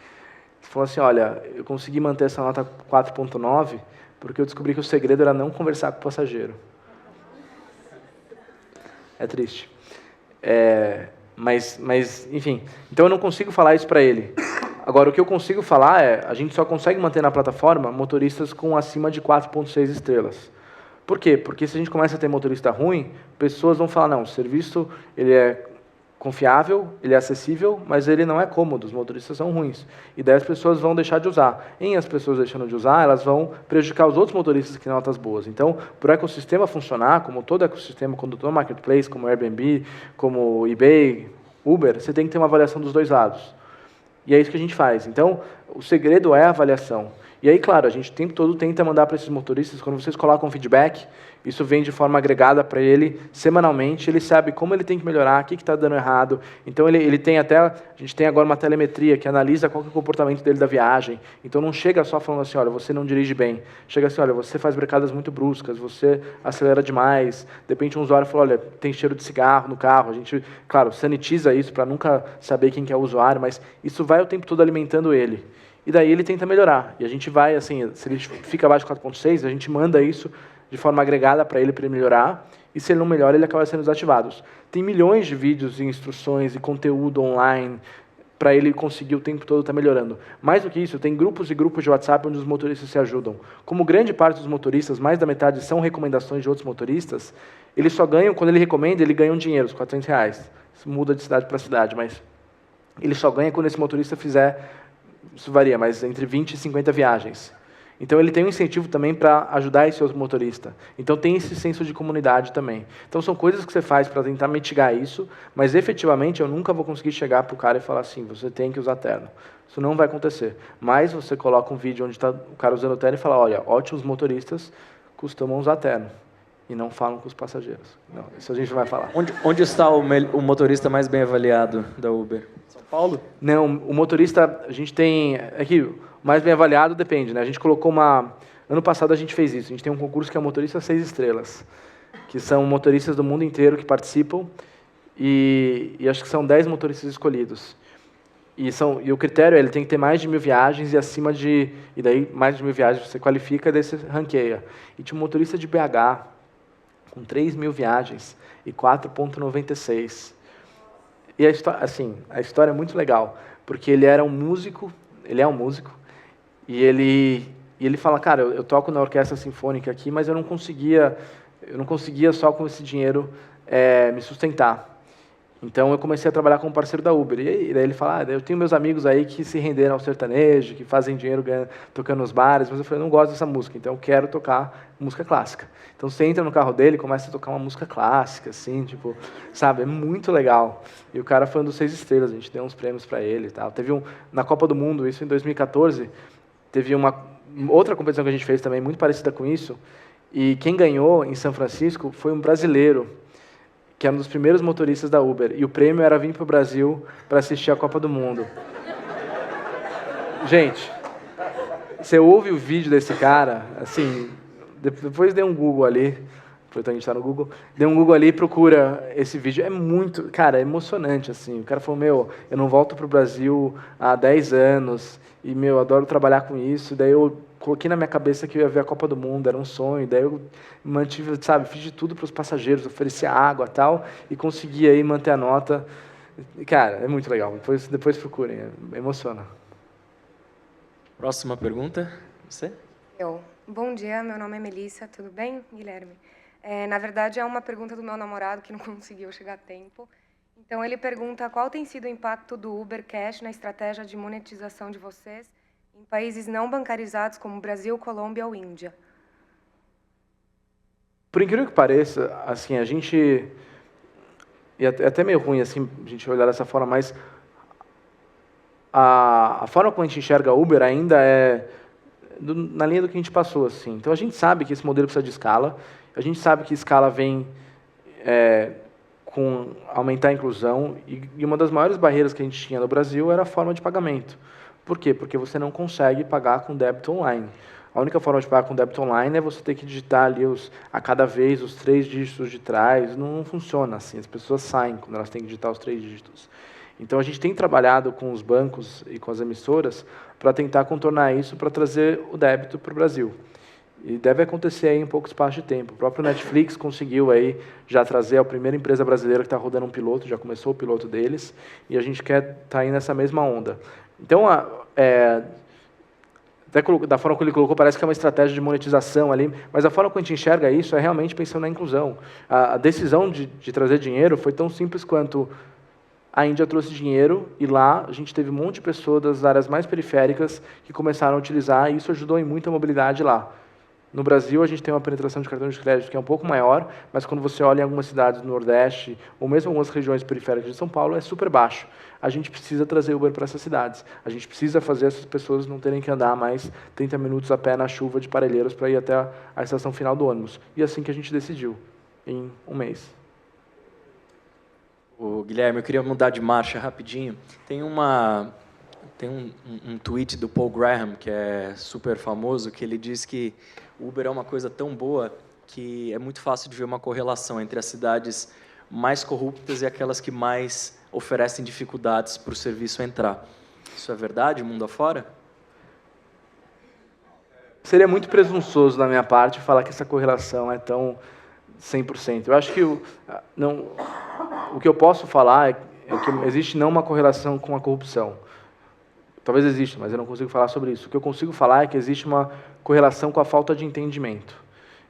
Você falou assim, olha, eu consegui manter essa nota 4.9 porque eu descobri que o segredo era não conversar com o passageiro. É triste. Mas, enfim, então eu não consigo falar isso para ele. Agora, o que eu consigo falar a gente só consegue manter na plataforma motoristas com acima de 4.6 estrelas. Por quê? Porque se a gente começa a ter motorista ruim, pessoas vão falar, não, o serviço ele é confiável, ele é acessível, mas ele não é cômodo, os motoristas são ruins. E daí as pessoas vão deixar de usar. Em as pessoas deixando de usar, elas vão prejudicar os outros motoristas que têm notas boas. Então, para o ecossistema funcionar, como todo ecossistema, como todo marketplace, como Airbnb, como eBay, Uber, você tem que ter uma avaliação dos dois lados. E é isso que a gente faz. Então, o segredo é a avaliação. E aí, claro, a gente o tempo todo tenta mandar para esses motoristas, quando vocês colocam feedback, isso vem de forma agregada para ele, semanalmente, ele sabe como ele tem que melhorar, o que está dando errado. Então, ele tem até, a gente tem agora uma telemetria que analisa qual que é o comportamento dele da viagem. Então, não chega só falando assim, olha, você não dirige bem. Chega assim, olha, você faz brecadas muito bruscas, você acelera demais. De repente, um usuário fala, olha, tem cheiro de cigarro no carro. A gente, claro, sanitiza isso para nunca saber quem que é o usuário, mas isso vai o tempo todo alimentando ele. E daí ele tenta melhorar. E a gente vai, assim, se ele fica abaixo de 4.6, a gente manda isso de forma agregada para ele melhorar. E se ele não melhora, ele acaba sendo desativado. Tem milhões de vídeos e instruções e conteúdo online para ele conseguir o tempo todo estar melhorando. Mais do que isso, tem grupos e grupos de WhatsApp onde os motoristas se ajudam. Como grande parte dos motoristas, mais da metade são recomendações de outros motoristas, eles só ganham, quando ele recomenda, ele ganha um dinheiro, os R$400. Isso muda de cidade para cidade, mas ele só ganha quando esse motorista fizer, isso varia, mas entre 20 e 50 viagens. Então, ele tem um incentivo também para ajudar esse outro motorista. Então, tem esse senso de comunidade também. Então, são coisas que você faz para tentar mitigar isso, mas, efetivamente, eu nunca vou conseguir chegar para o cara e falar assim, você tem que usar terno. Isso não vai acontecer. Mas, você coloca um vídeo onde está o cara usando terno e fala, olha, ótimos motoristas costumam usar terno. E não falam com os passageiros. Não, isso a gente vai falar. Onde está o motorista mais bem avaliado da Uber? São Paulo? Não, o motorista, a gente tem... Aqui, o mais bem avaliado depende, né? A gente colocou uma... Ano passado a gente fez isso. A gente tem um concurso que é o Motorista 6 Estrelas, que são motoristas do mundo inteiro que participam, e acho que são 10 motoristas escolhidos. E o critério é ele tem que ter mais de 1.000 viagens e acima de... E daí, mais de 1.000 viagens você qualifica, daí você ranqueia. E tinha um motorista de BH, com 3.000 viagens e 4.96. E a história é muito legal, porque ele é um músico, e ele fala, cara, eu toco na orquestra sinfônica aqui, mas eu não conseguia só com esse dinheiro me sustentar. Então, eu comecei a trabalhar como parceiro da Uber. E daí ele fala, eu tenho meus amigos aí que se renderam ao sertanejo, que fazem dinheiro tocando nos bares, mas eu falei, não gosto dessa música, então eu quero tocar música clássica. Então, você entra no carro dele e começa a tocar uma música clássica, assim, tipo, sabe, é muito legal. E o cara foi um dos 6 estrelas, a gente deu uns prêmios para ele e tal. Teve na Copa do Mundo, isso em 2014, teve uma outra competição que a gente fez também, muito parecida com isso, e quem ganhou em São Francisco foi um brasileiro, que era um dos primeiros motoristas da Uber, e o prêmio era vir para o Brasil para assistir a Copa do Mundo. Gente, você ouve o vídeo desse cara, assim, depois dê um Google ali, aproveitando que a gente está no Google, dê um Google ali e procura esse vídeo. É muito, cara, é emocionante, assim. O cara falou, eu não volto para o Brasil há 10 anos, e, adoro trabalhar com isso, daí eu coloquei na minha cabeça que eu ia ver a Copa do Mundo, era um sonho, daí eu mantive, sabe, fiz de tudo para os passageiros, oferecia água e tal, e consegui aí manter a nota. Cara, é muito legal, depois procurem, emociona. Próxima pergunta, você? Bom dia, meu nome é Melissa, tudo bem, Guilherme? Na verdade, é uma pergunta do meu namorado que não conseguiu chegar a tempo. Então, ele pergunta qual tem sido o impacto do Uber Cash na estratégia de monetização de vocês em países não bancarizados como Brasil, Colômbia ou Índia. Por incrível que pareça, assim, a gente... E é até meio ruim assim, a gente olhar dessa forma, mas a forma como a gente enxerga Uber ainda é na linha do que a gente passou. Assim. Então, a gente sabe que esse modelo precisa de escala, a gente sabe que escala vem com aumentar a inclusão, e uma das maiores barreiras que a gente tinha no Brasil era a forma de pagamento. Por quê? Porque você não consegue pagar com débito online. A única forma de pagar com débito online é você ter que digitar ali a cada vez os 3 dígitos de trás. Não funciona assim, as pessoas saem quando elas têm que digitar os 3 dígitos. Então, a gente tem trabalhado com os bancos e com as emissoras para tentar contornar isso, para trazer o débito para o Brasil. E deve acontecer aí em pouco espaço de tempo. O próprio Netflix conseguiu aí já trazer a primeira empresa brasileira que está rodando um piloto, já começou o piloto deles, e a gente quer estar aí nessa mesma onda. Então, até da forma que ele colocou, parece que é uma estratégia de monetização ali, mas a forma que a gente enxerga isso é realmente pensando na inclusão. A decisão de trazer dinheiro foi tão simples quanto a Índia trouxe dinheiro e lá a gente teve um monte de pessoas das áreas mais periféricas que começaram a utilizar e isso ajudou em muita mobilidade lá. No Brasil, a gente tem uma penetração de cartão de crédito que é um pouco maior, mas quando você olha em algumas cidades do Nordeste, ou mesmo algumas regiões periféricas de São Paulo, é super baixo. A gente precisa trazer Uber para essas cidades. A gente precisa fazer essas pessoas não terem que andar mais 30 minutos a pé na chuva de Parelheiros para ir até a estação final do ônibus. E assim que a gente decidiu, em um mês. Ô, Guilherme, eu queria mudar de marcha rapidinho. Tem um tweet do Paul Graham, que é super famoso, que ele diz que o Uber é uma coisa tão boa que é muito fácil de ver uma correlação entre as cidades mais corruptas e aquelas que mais oferecem dificuldades para o serviço entrar. Isso é verdade, mundo afora? Seria muito presunçoso da minha parte falar que essa correlação é tão 100%. Eu acho que o que eu posso falar é que existe não uma correlação com a corrupção. Talvez exista, mas eu não consigo falar sobre isso. O que eu consigo falar é que existe uma correlação com a falta de entendimento.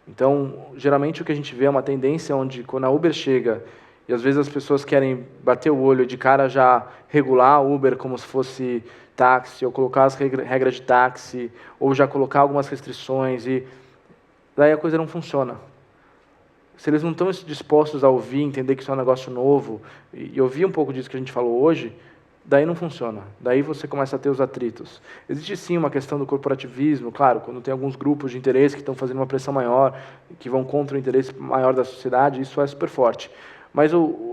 Então, geralmente o que a gente vê é uma tendência onde, quando a Uber chega, e às vezes as pessoas querem bater o olho de cara já regular a Uber como se fosse táxi, ou colocar as regras de táxi, ou já colocar algumas restrições, e daí a coisa não funciona. Se eles não estão dispostos a ouvir, entender que isso é um negócio novo, e ouvir um pouco disso que a gente falou hoje, daí não funciona. Daí você começa a ter os atritos. Existe sim uma questão do corporativismo, claro, quando tem alguns grupos de interesse que estão fazendo uma pressão maior, que vão contra o interesse maior da sociedade, isso é super forte. Mas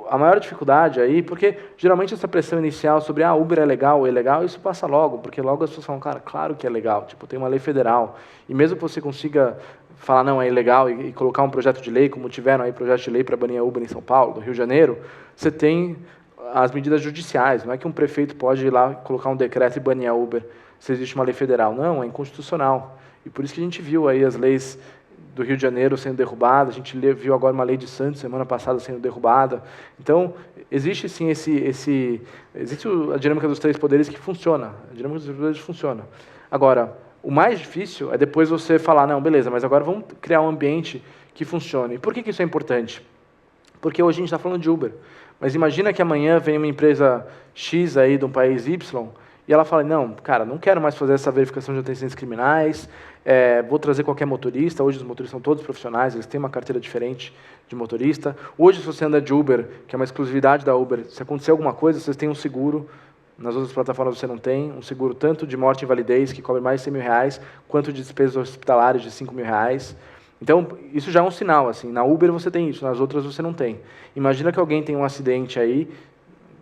a maior dificuldade aí, porque geralmente essa pressão inicial sobre Uber é legal ou ilegal, isso passa logo, porque logo as pessoas falam, cara, claro que é legal, tipo, tem uma lei federal. E mesmo que você consiga falar, não, é ilegal, e colocar um projeto de lei, como tiveram aí projetos de lei para banir a Uber em São Paulo, no Rio de Janeiro, você tem as medidas judiciais. Não é que um prefeito pode ir lá colocar um decreto e banir a Uber se existe uma lei federal. Não, é inconstitucional. E por isso que a gente viu aí as leis do Rio de Janeiro sendo derrubadas, a gente viu agora uma lei de Santos, semana passada, sendo derrubada. Então, existe sim existe a dinâmica dos três poderes que funciona. A dinâmica dos três poderes funciona. Agora, o mais difícil é depois você falar, não, beleza, mas agora vamos criar um ambiente que funcione. E por que isso é importante? Porque hoje a gente está falando de Uber. Mas imagina que amanhã vem uma empresa X aí de um país Y e ela fala, não, cara, não quero mais fazer essa verificação de antecedentes criminais, vou trazer qualquer motorista. Hoje os motoristas são todos profissionais, eles têm uma carteira diferente de motorista. Hoje, se você anda de Uber, que é uma exclusividade da Uber, se acontecer alguma coisa, vocês têm um seguro. Nas outras plataformas você não tem um seguro tanto de morte e invalidez, que cobre mais de R$100.000, quanto de despesas hospitalares de R$5.000. Então, isso já é um sinal, assim, na Uber você tem isso, nas outras você não tem. Imagina que alguém tem um acidente aí,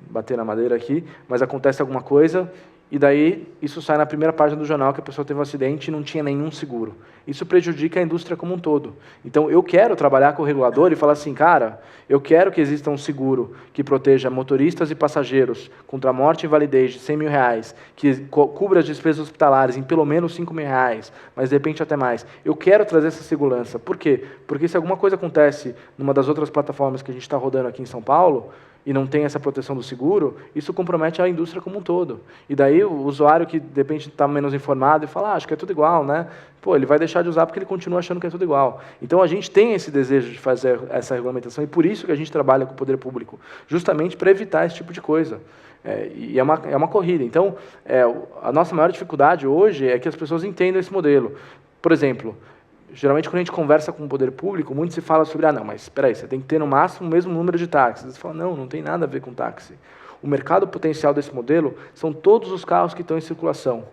bater na madeira aqui, mas acontece alguma coisa, e daí isso sai na primeira página do jornal que a pessoa teve um acidente e não tinha nenhum seguro. Isso prejudica a indústria como um todo. Então, eu quero trabalhar com o regulador e falar assim, cara, eu quero que exista um seguro que proteja motoristas e passageiros contra morte e invalidez de R$100.000, que cubra as despesas hospitalares em pelo menos R$5.000, mas de repente até mais. Eu quero trazer essa segurança. Por quê? Porque se alguma coisa acontece numa das outras plataformas que a gente está rodando aqui em São Paulo, e não tem essa proteção do seguro, isso compromete a indústria como um todo. E daí o usuário que, de repente, está menos informado e fala, acho que é tudo igual, né? Pô, ele vai deixar de usar porque ele continua achando que é tudo igual. Então, a gente tem esse desejo de fazer essa regulamentação e por isso que a gente trabalha com o poder público, justamente para evitar esse tipo de coisa. E é uma corrida. Então, a nossa maior dificuldade hoje é que as pessoas entendam esse modelo. Por exemplo, geralmente, quando a gente conversa com o poder público, muito se fala sobre, não, mas espera aí, você tem que ter no máximo o mesmo número de táxis. Eles falam, não tem nada a ver com táxi. O mercado potencial desse modelo são todos os carros que estão em circulação.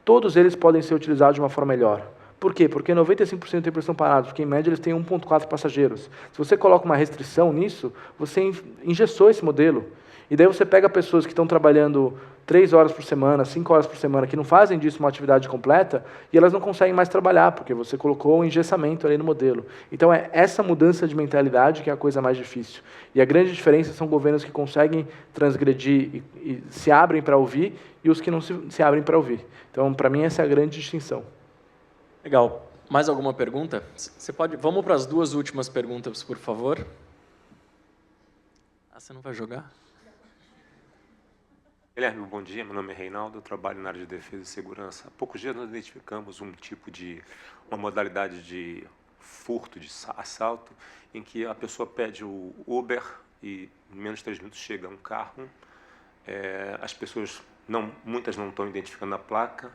Todos eles podem ser utilizados de uma forma melhor. Por quê? Porque 95% tempo estão parados, porque em média eles têm 1,4 passageiros. Se você coloca uma restrição nisso, você engessou esse modelo. E daí você pega pessoas que estão trabalhando 3 horas por semana, 5 horas por semana, que não fazem disso uma atividade completa, e elas não conseguem mais trabalhar, porque você colocou um engessamento ali no modelo. Então, é essa mudança de mentalidade que é a coisa mais difícil. E a grande diferença são governos que conseguem transgredir e se abrem para ouvir, e os que não se abrem para ouvir. Então, para mim, essa é a grande distinção. Legal. Mais alguma pergunta? Vamos para as 2 últimas perguntas, por favor. Você não vai jogar? Guilherme, bom dia. Meu nome é Reinaldo, eu trabalho na área de defesa e segurança. Há poucos dias nós identificamos uma modalidade de furto, de assalto, em que a pessoa pede o Uber e em menos de 3 minutos chega um carro as pessoas, muitas não estão identificando a placa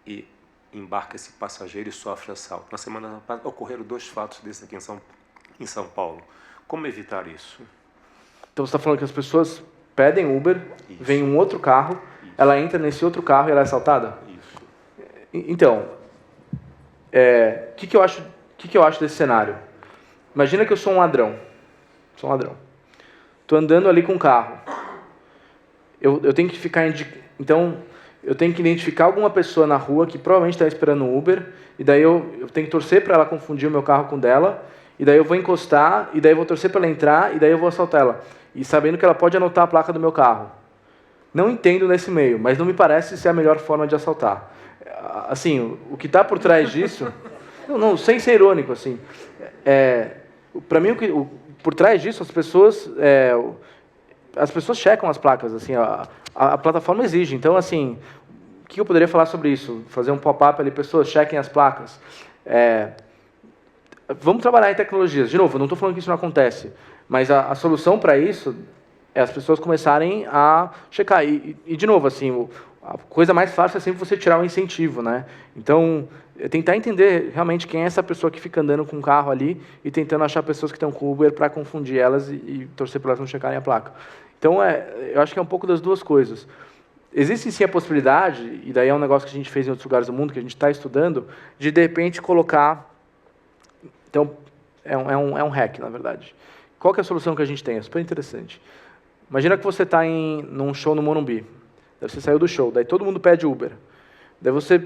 e embarca esse passageiro e sofre assalto. Na semana passada ocorreram 2 fatos desses aqui em São Paulo. Como evitar isso? Então você está falando que as pessoas pedem Uber, vem um outro carro, ela entra nesse outro carro e ela é assaltada? Isso. Então, o que eu acho desse cenário? Imagina que eu sou um ladrão. Estou andando ali com o carro. Eu tenho que ficar... Então, eu tenho que identificar alguma pessoa na rua que provavelmente está esperando um Uber, e daí eu tenho que torcer para ela confundir o meu carro com o dela, e daí eu vou encostar, e daí eu vou torcer para ela entrar, e daí eu vou assaltar ela. E sabendo que ela pode anotar a placa do meu carro. Não entendo nesse meio, mas não me parece ser a melhor forma de assaltar. Assim, o que está por trás disso... Não, sem ser irônico, assim. Para mim, por trás disso, as pessoas checam as placas, assim, a plataforma exige. Então, assim, o que eu poderia falar sobre isso? Fazer um pop-up ali, pessoas chequem as placas. Vamos trabalhar em tecnologias. De novo, eu não estou falando que isso não acontece, mas a solução para isso é as pessoas começarem a checar. E de novo, assim, a coisa mais fácil é sempre você tirar o incentivo, né? Então, tentar entender realmente quem é essa pessoa que fica andando com um carro ali e tentando achar pessoas que estão com Uber para confundir elas e torcer para elas não checarem a placa. Então, eu acho que é um pouco das duas coisas. Existe sim a possibilidade, e daí é um negócio que a gente fez em outros lugares do mundo, que a gente está estudando, de repente colocar... Então, é um hack, na verdade. Qual que é a solução que a gente tem? É super interessante. Imagina que você está num show no Morumbi. Daí você saiu do show, daí todo mundo pede Uber. Daí você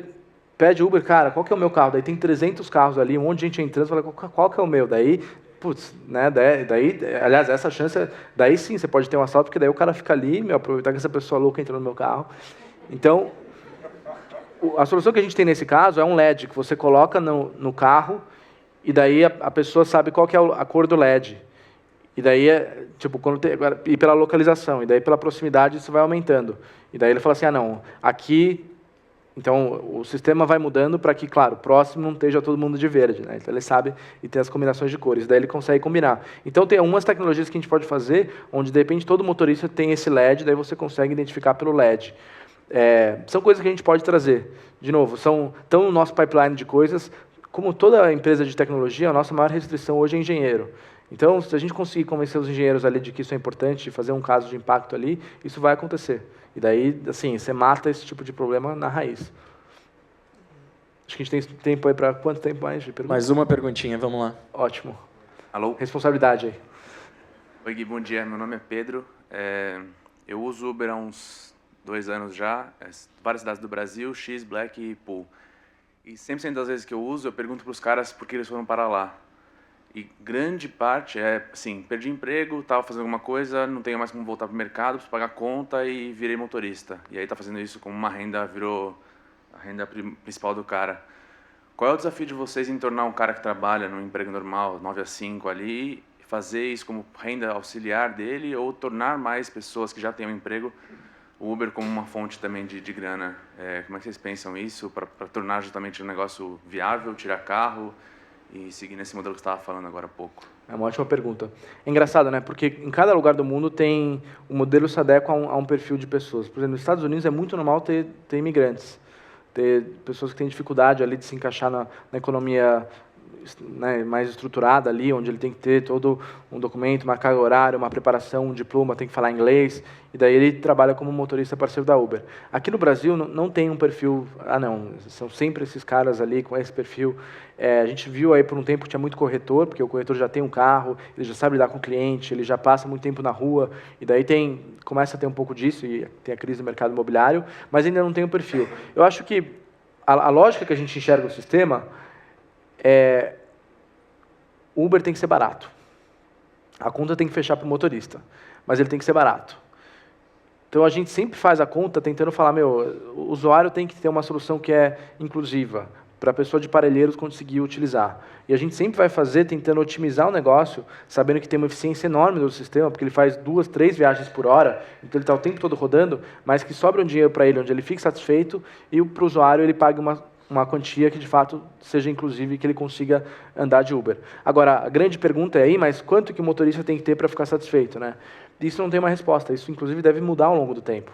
pede Uber, cara, qual que é o meu carro? Daí tem 300 carros ali, um monte de gente entrando, você fala, qual que é o meu? Daí, putz, né, aliás, essa chance, daí sim, você pode ter um assalto, porque daí o cara fica ali, aproveitar que essa pessoa louca entrou no meu carro. Então, a solução que a gente tem nesse caso é um LED, que você coloca no carro, e daí a pessoa sabe qual que é a cor do LED. E daí, e pela localização, e daí pela proximidade isso vai aumentando. E daí ele fala assim, não, aqui... Então, o sistema vai mudando para que, claro, próximo não esteja todo mundo de verde, né? Então, ele sabe e tem as combinações de cores. Daí ele consegue combinar. Então, tem algumas tecnologias que a gente pode fazer, onde, de repente, todo motorista tem esse LED, daí você consegue identificar pelo LED. São coisas que a gente pode trazer. De novo, estão no nosso pipeline de coisas. Como toda empresa de tecnologia, a nossa maior restrição hoje é engenheiro. Então, se a gente conseguir convencer os engenheiros ali de que isso é importante, de fazer um caso de impacto ali, isso vai acontecer. E daí, assim, você mata esse tipo de problema na raiz. Acho que a gente tem tempo aí para quanto tempo mais de pergunta? Mais uma perguntinha, vamos lá. Ótimo. Alô? Responsabilidade aí. Oi, Gui, bom dia. Meu nome é Pedro. Eu uso Uber há uns 2 anos já, várias cidades do Brasil, X, Black e Pool. E 100% das vezes que eu uso, eu pergunto para os caras por que eles foram para lá. E grande parte é, assim, perdi emprego, estava fazendo alguma coisa, não tenho mais como voltar para o mercado, preciso pagar conta e virei motorista. E aí está fazendo isso como uma renda, virou a renda principal do cara. Qual é o desafio de vocês em tornar um cara que trabalha num emprego normal, 9 a 5 ali, fazer isso como renda auxiliar dele ou tornar mais pessoas que já têm um emprego, o Uber como uma fonte também de grana? Como é que vocês pensam isso para tornar justamente um negócio viável, tirar carro e seguir nesse modelo que você estava falando agora há pouco? É uma ótima pergunta. É engraçado, né? Porque em cada lugar do mundo tem o modelo se adequa a um perfil de pessoas. Por exemplo, nos Estados Unidos é muito normal ter imigrantes, ter pessoas que têm dificuldade ali de se encaixar na economia, né, mais estruturada ali, onde ele tem que ter todo um documento, uma carga horária, uma preparação, um diploma, tem que falar inglês, e daí ele trabalha como motorista parceiro da Uber. Aqui no Brasil não tem um perfil, são sempre esses caras ali com esse perfil. A gente viu aí por um tempo que tinha muito corretor, porque o corretor já tem um carro, ele já sabe lidar com o cliente, ele já passa muito tempo na rua, e daí começa a ter um pouco disso, e tem a crise do mercado imobiliário, mas ainda não tem um perfil. Eu acho que a lógica que a gente enxerga o sistema o Uber tem que ser barato. A conta tem que fechar para o motorista, mas ele tem que ser barato. Então, a gente sempre faz a conta tentando falar, o usuário tem que ter uma solução que é inclusiva, para a pessoa de Parelheiros conseguir utilizar. E a gente sempre vai fazer tentando otimizar o negócio, sabendo que tem uma eficiência enorme do sistema, porque ele faz 2, 3 viagens por hora, então ele está o tempo todo rodando, mas que sobra um dinheiro para ele, onde ele fique satisfeito, e para o usuário ele pague uma uma quantia que, de fato, seja inclusive que ele consiga andar de Uber. Agora, a grande pergunta é aí, mas quanto que o motorista tem que ter para ficar satisfeito, né? Isso não tem uma resposta, isso, inclusive, deve mudar ao longo do tempo.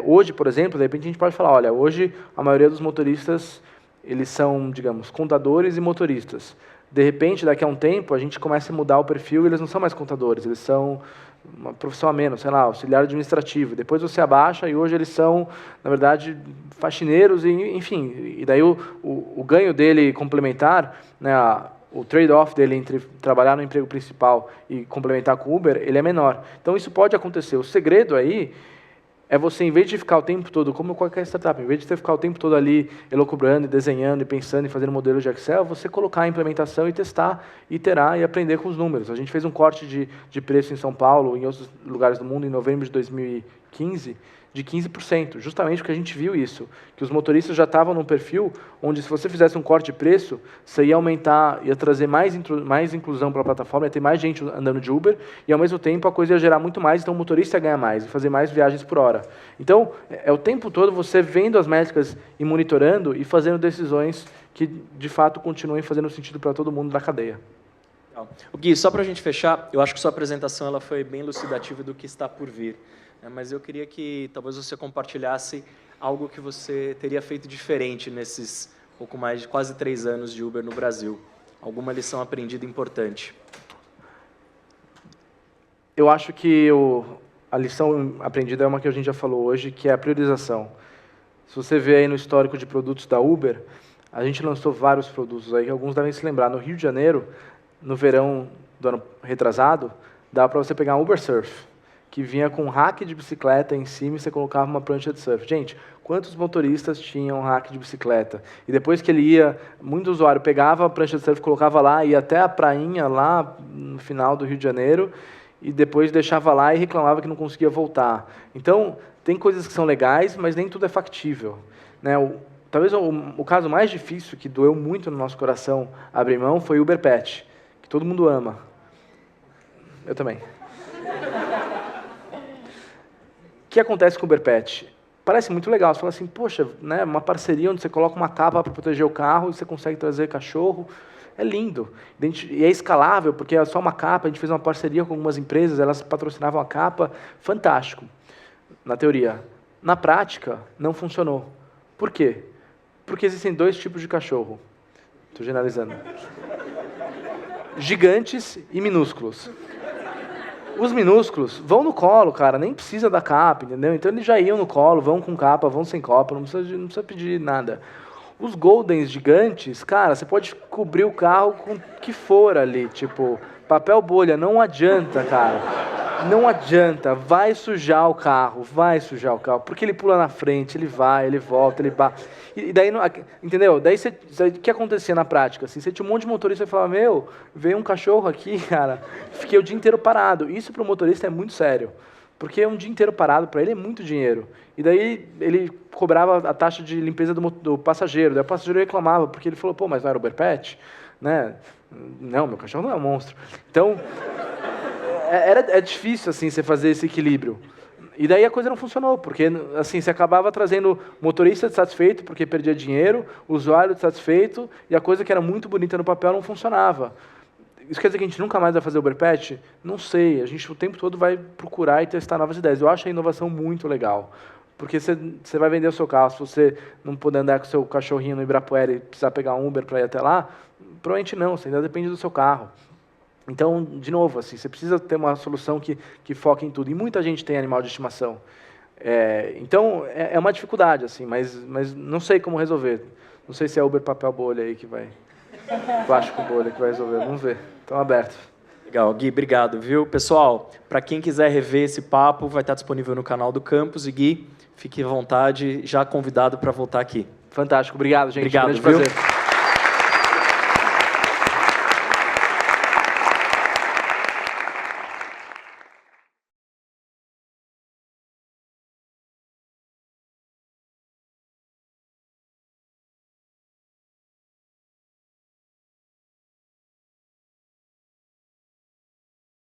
Hoje, por exemplo, de repente a gente pode falar, olha, hoje a maioria dos motoristas, eles são, digamos, contadores e motoristas. De repente, daqui a um tempo, a gente começa a mudar o perfil e eles não são mais contadores, eles são uma profissão a menos, sei lá, auxiliar administrativo. Depois você abaixa e hoje eles são, na verdade, faxineiros, e, enfim. E daí o ganho dele complementar, né, o trade-off dele entre trabalhar no emprego principal e complementar com o Uber, ele é menor. Então, isso pode acontecer. O segredo aí é você, em vez de ficar o tempo todo, como qualquer startup, em vez de você ficar o tempo todo ali elucubrando, e desenhando, e pensando, e fazendo modelos de Excel, você colocar a implementação e testar, iterar e aprender com os números. A gente fez um corte de preço em São Paulo, em outros lugares do mundo, em novembro de 2015, de 15%, justamente porque a gente viu isso, que os motoristas já estavam num perfil onde, se você fizesse um corte de preço, você ia aumentar, ia trazer mais inclusão para a plataforma, ia ter mais gente andando de Uber, e ao mesmo tempo a coisa ia gerar muito mais, então o motorista ia ganhar mais, e fazer mais viagens por hora. Então, é o tempo todo você vendo as métricas e monitorando e fazendo decisões que, de fato, continuem fazendo sentido para todo mundo da cadeia. O Gui, só para a gente fechar, eu acho que sua apresentação ela foi bem elucidativa do que está por vir. Mas eu queria que talvez você compartilhasse algo que você teria feito diferente nesses pouco mais de quase 3 anos de Uber no Brasil. Alguma lição aprendida importante? Eu acho que a lição aprendida é uma que a gente já falou hoje, que é a priorização. Se você vê aí no histórico de produtos da Uber, a gente lançou vários produtos aí, que alguns devem se lembrar. No Rio de Janeiro, no verão do ano retrasado, dava para você pegar um Uber Surf, que vinha com um rack de bicicleta em cima e você colocava uma prancha de surf. Gente, quantos motoristas tinham um rack de bicicleta? E depois que ele ia, muito usuário pegava a prancha de surf, colocava lá, ia até a prainha lá no final do Rio de Janeiro, e depois deixava lá e reclamava que não conseguia voltar. Então, tem coisas que são legais, mas nem tudo é factível, né? Talvez o caso mais difícil, que doeu muito no nosso coração abrir mão, foi o Uber Pet, que todo mundo ama. Eu também. O que acontece com o Uber Pet? Parece muito legal, você fala assim, poxa, né, uma parceria onde você coloca uma capa para proteger o carro e você consegue trazer cachorro, é lindo. E é escalável, porque é só uma capa, a gente fez uma parceria com algumas empresas, elas patrocinavam a capa, fantástico, na teoria. Na prática, não funcionou. Por quê? Porque existem 2 tipos de cachorro. Estou generalizando. Gigantes e minúsculos. Os minúsculos vão no colo, cara, nem precisa da capa, entendeu? Então eles já iam no colo, vão com capa, vão sem capa, não precisa pedir nada. Os Goldens gigantes, cara, você pode cobrir o carro com o que for ali, tipo, papel bolha, não adianta, cara. Não adianta, vai sujar o carro, porque ele pula na frente, ele vai, ele volta, ele bate. E daí, entendeu? Daí o que acontecia na prática? Assim, você tinha um monte de motorista e falava, meu, veio um cachorro aqui, cara, fiquei o dia inteiro parado. Isso para o motorista é muito sério, porque um dia inteiro parado para ele é muito dinheiro. E daí ele cobrava a taxa de limpeza do passageiro, daí o passageiro reclamava, porque ele falou, pô, mas não era Uber Pet? Né? Não, meu cachorro não é um monstro. Então, é difícil assim, você fazer esse equilíbrio. E daí a coisa não funcionou, porque assim, você acabava trazendo motorista satisfeito, porque perdia dinheiro, usuário satisfeito, e a coisa que era muito bonita no papel não funcionava. Isso quer dizer que a gente nunca mais vai fazer Uber Pet? Não sei, a gente o tempo todo vai procurar e testar novas ideias. Eu acho a inovação muito legal, porque você vai vender o seu carro, se você não puder andar com o seu cachorrinho no Ibirapuera e precisar pegar um Uber para ir até lá, provavelmente não, você ainda depende do seu carro. Então, de novo, assim, você precisa ter uma solução que foque em tudo. E muita gente tem animal de estimação. Então, é uma dificuldade, assim, mas não sei como resolver. Não sei se é Uber papel bolha aí que vai... Plástico bolha que vai resolver. Vamos ver. Estão abertos. Legal, Gui, obrigado, viu? Pessoal, para quem quiser rever esse papo, vai estar disponível no canal do Campus. E Gui, fique à vontade, já convidado para voltar aqui. Fantástico. Obrigado, gente. Obrigado, grande viu? prazer.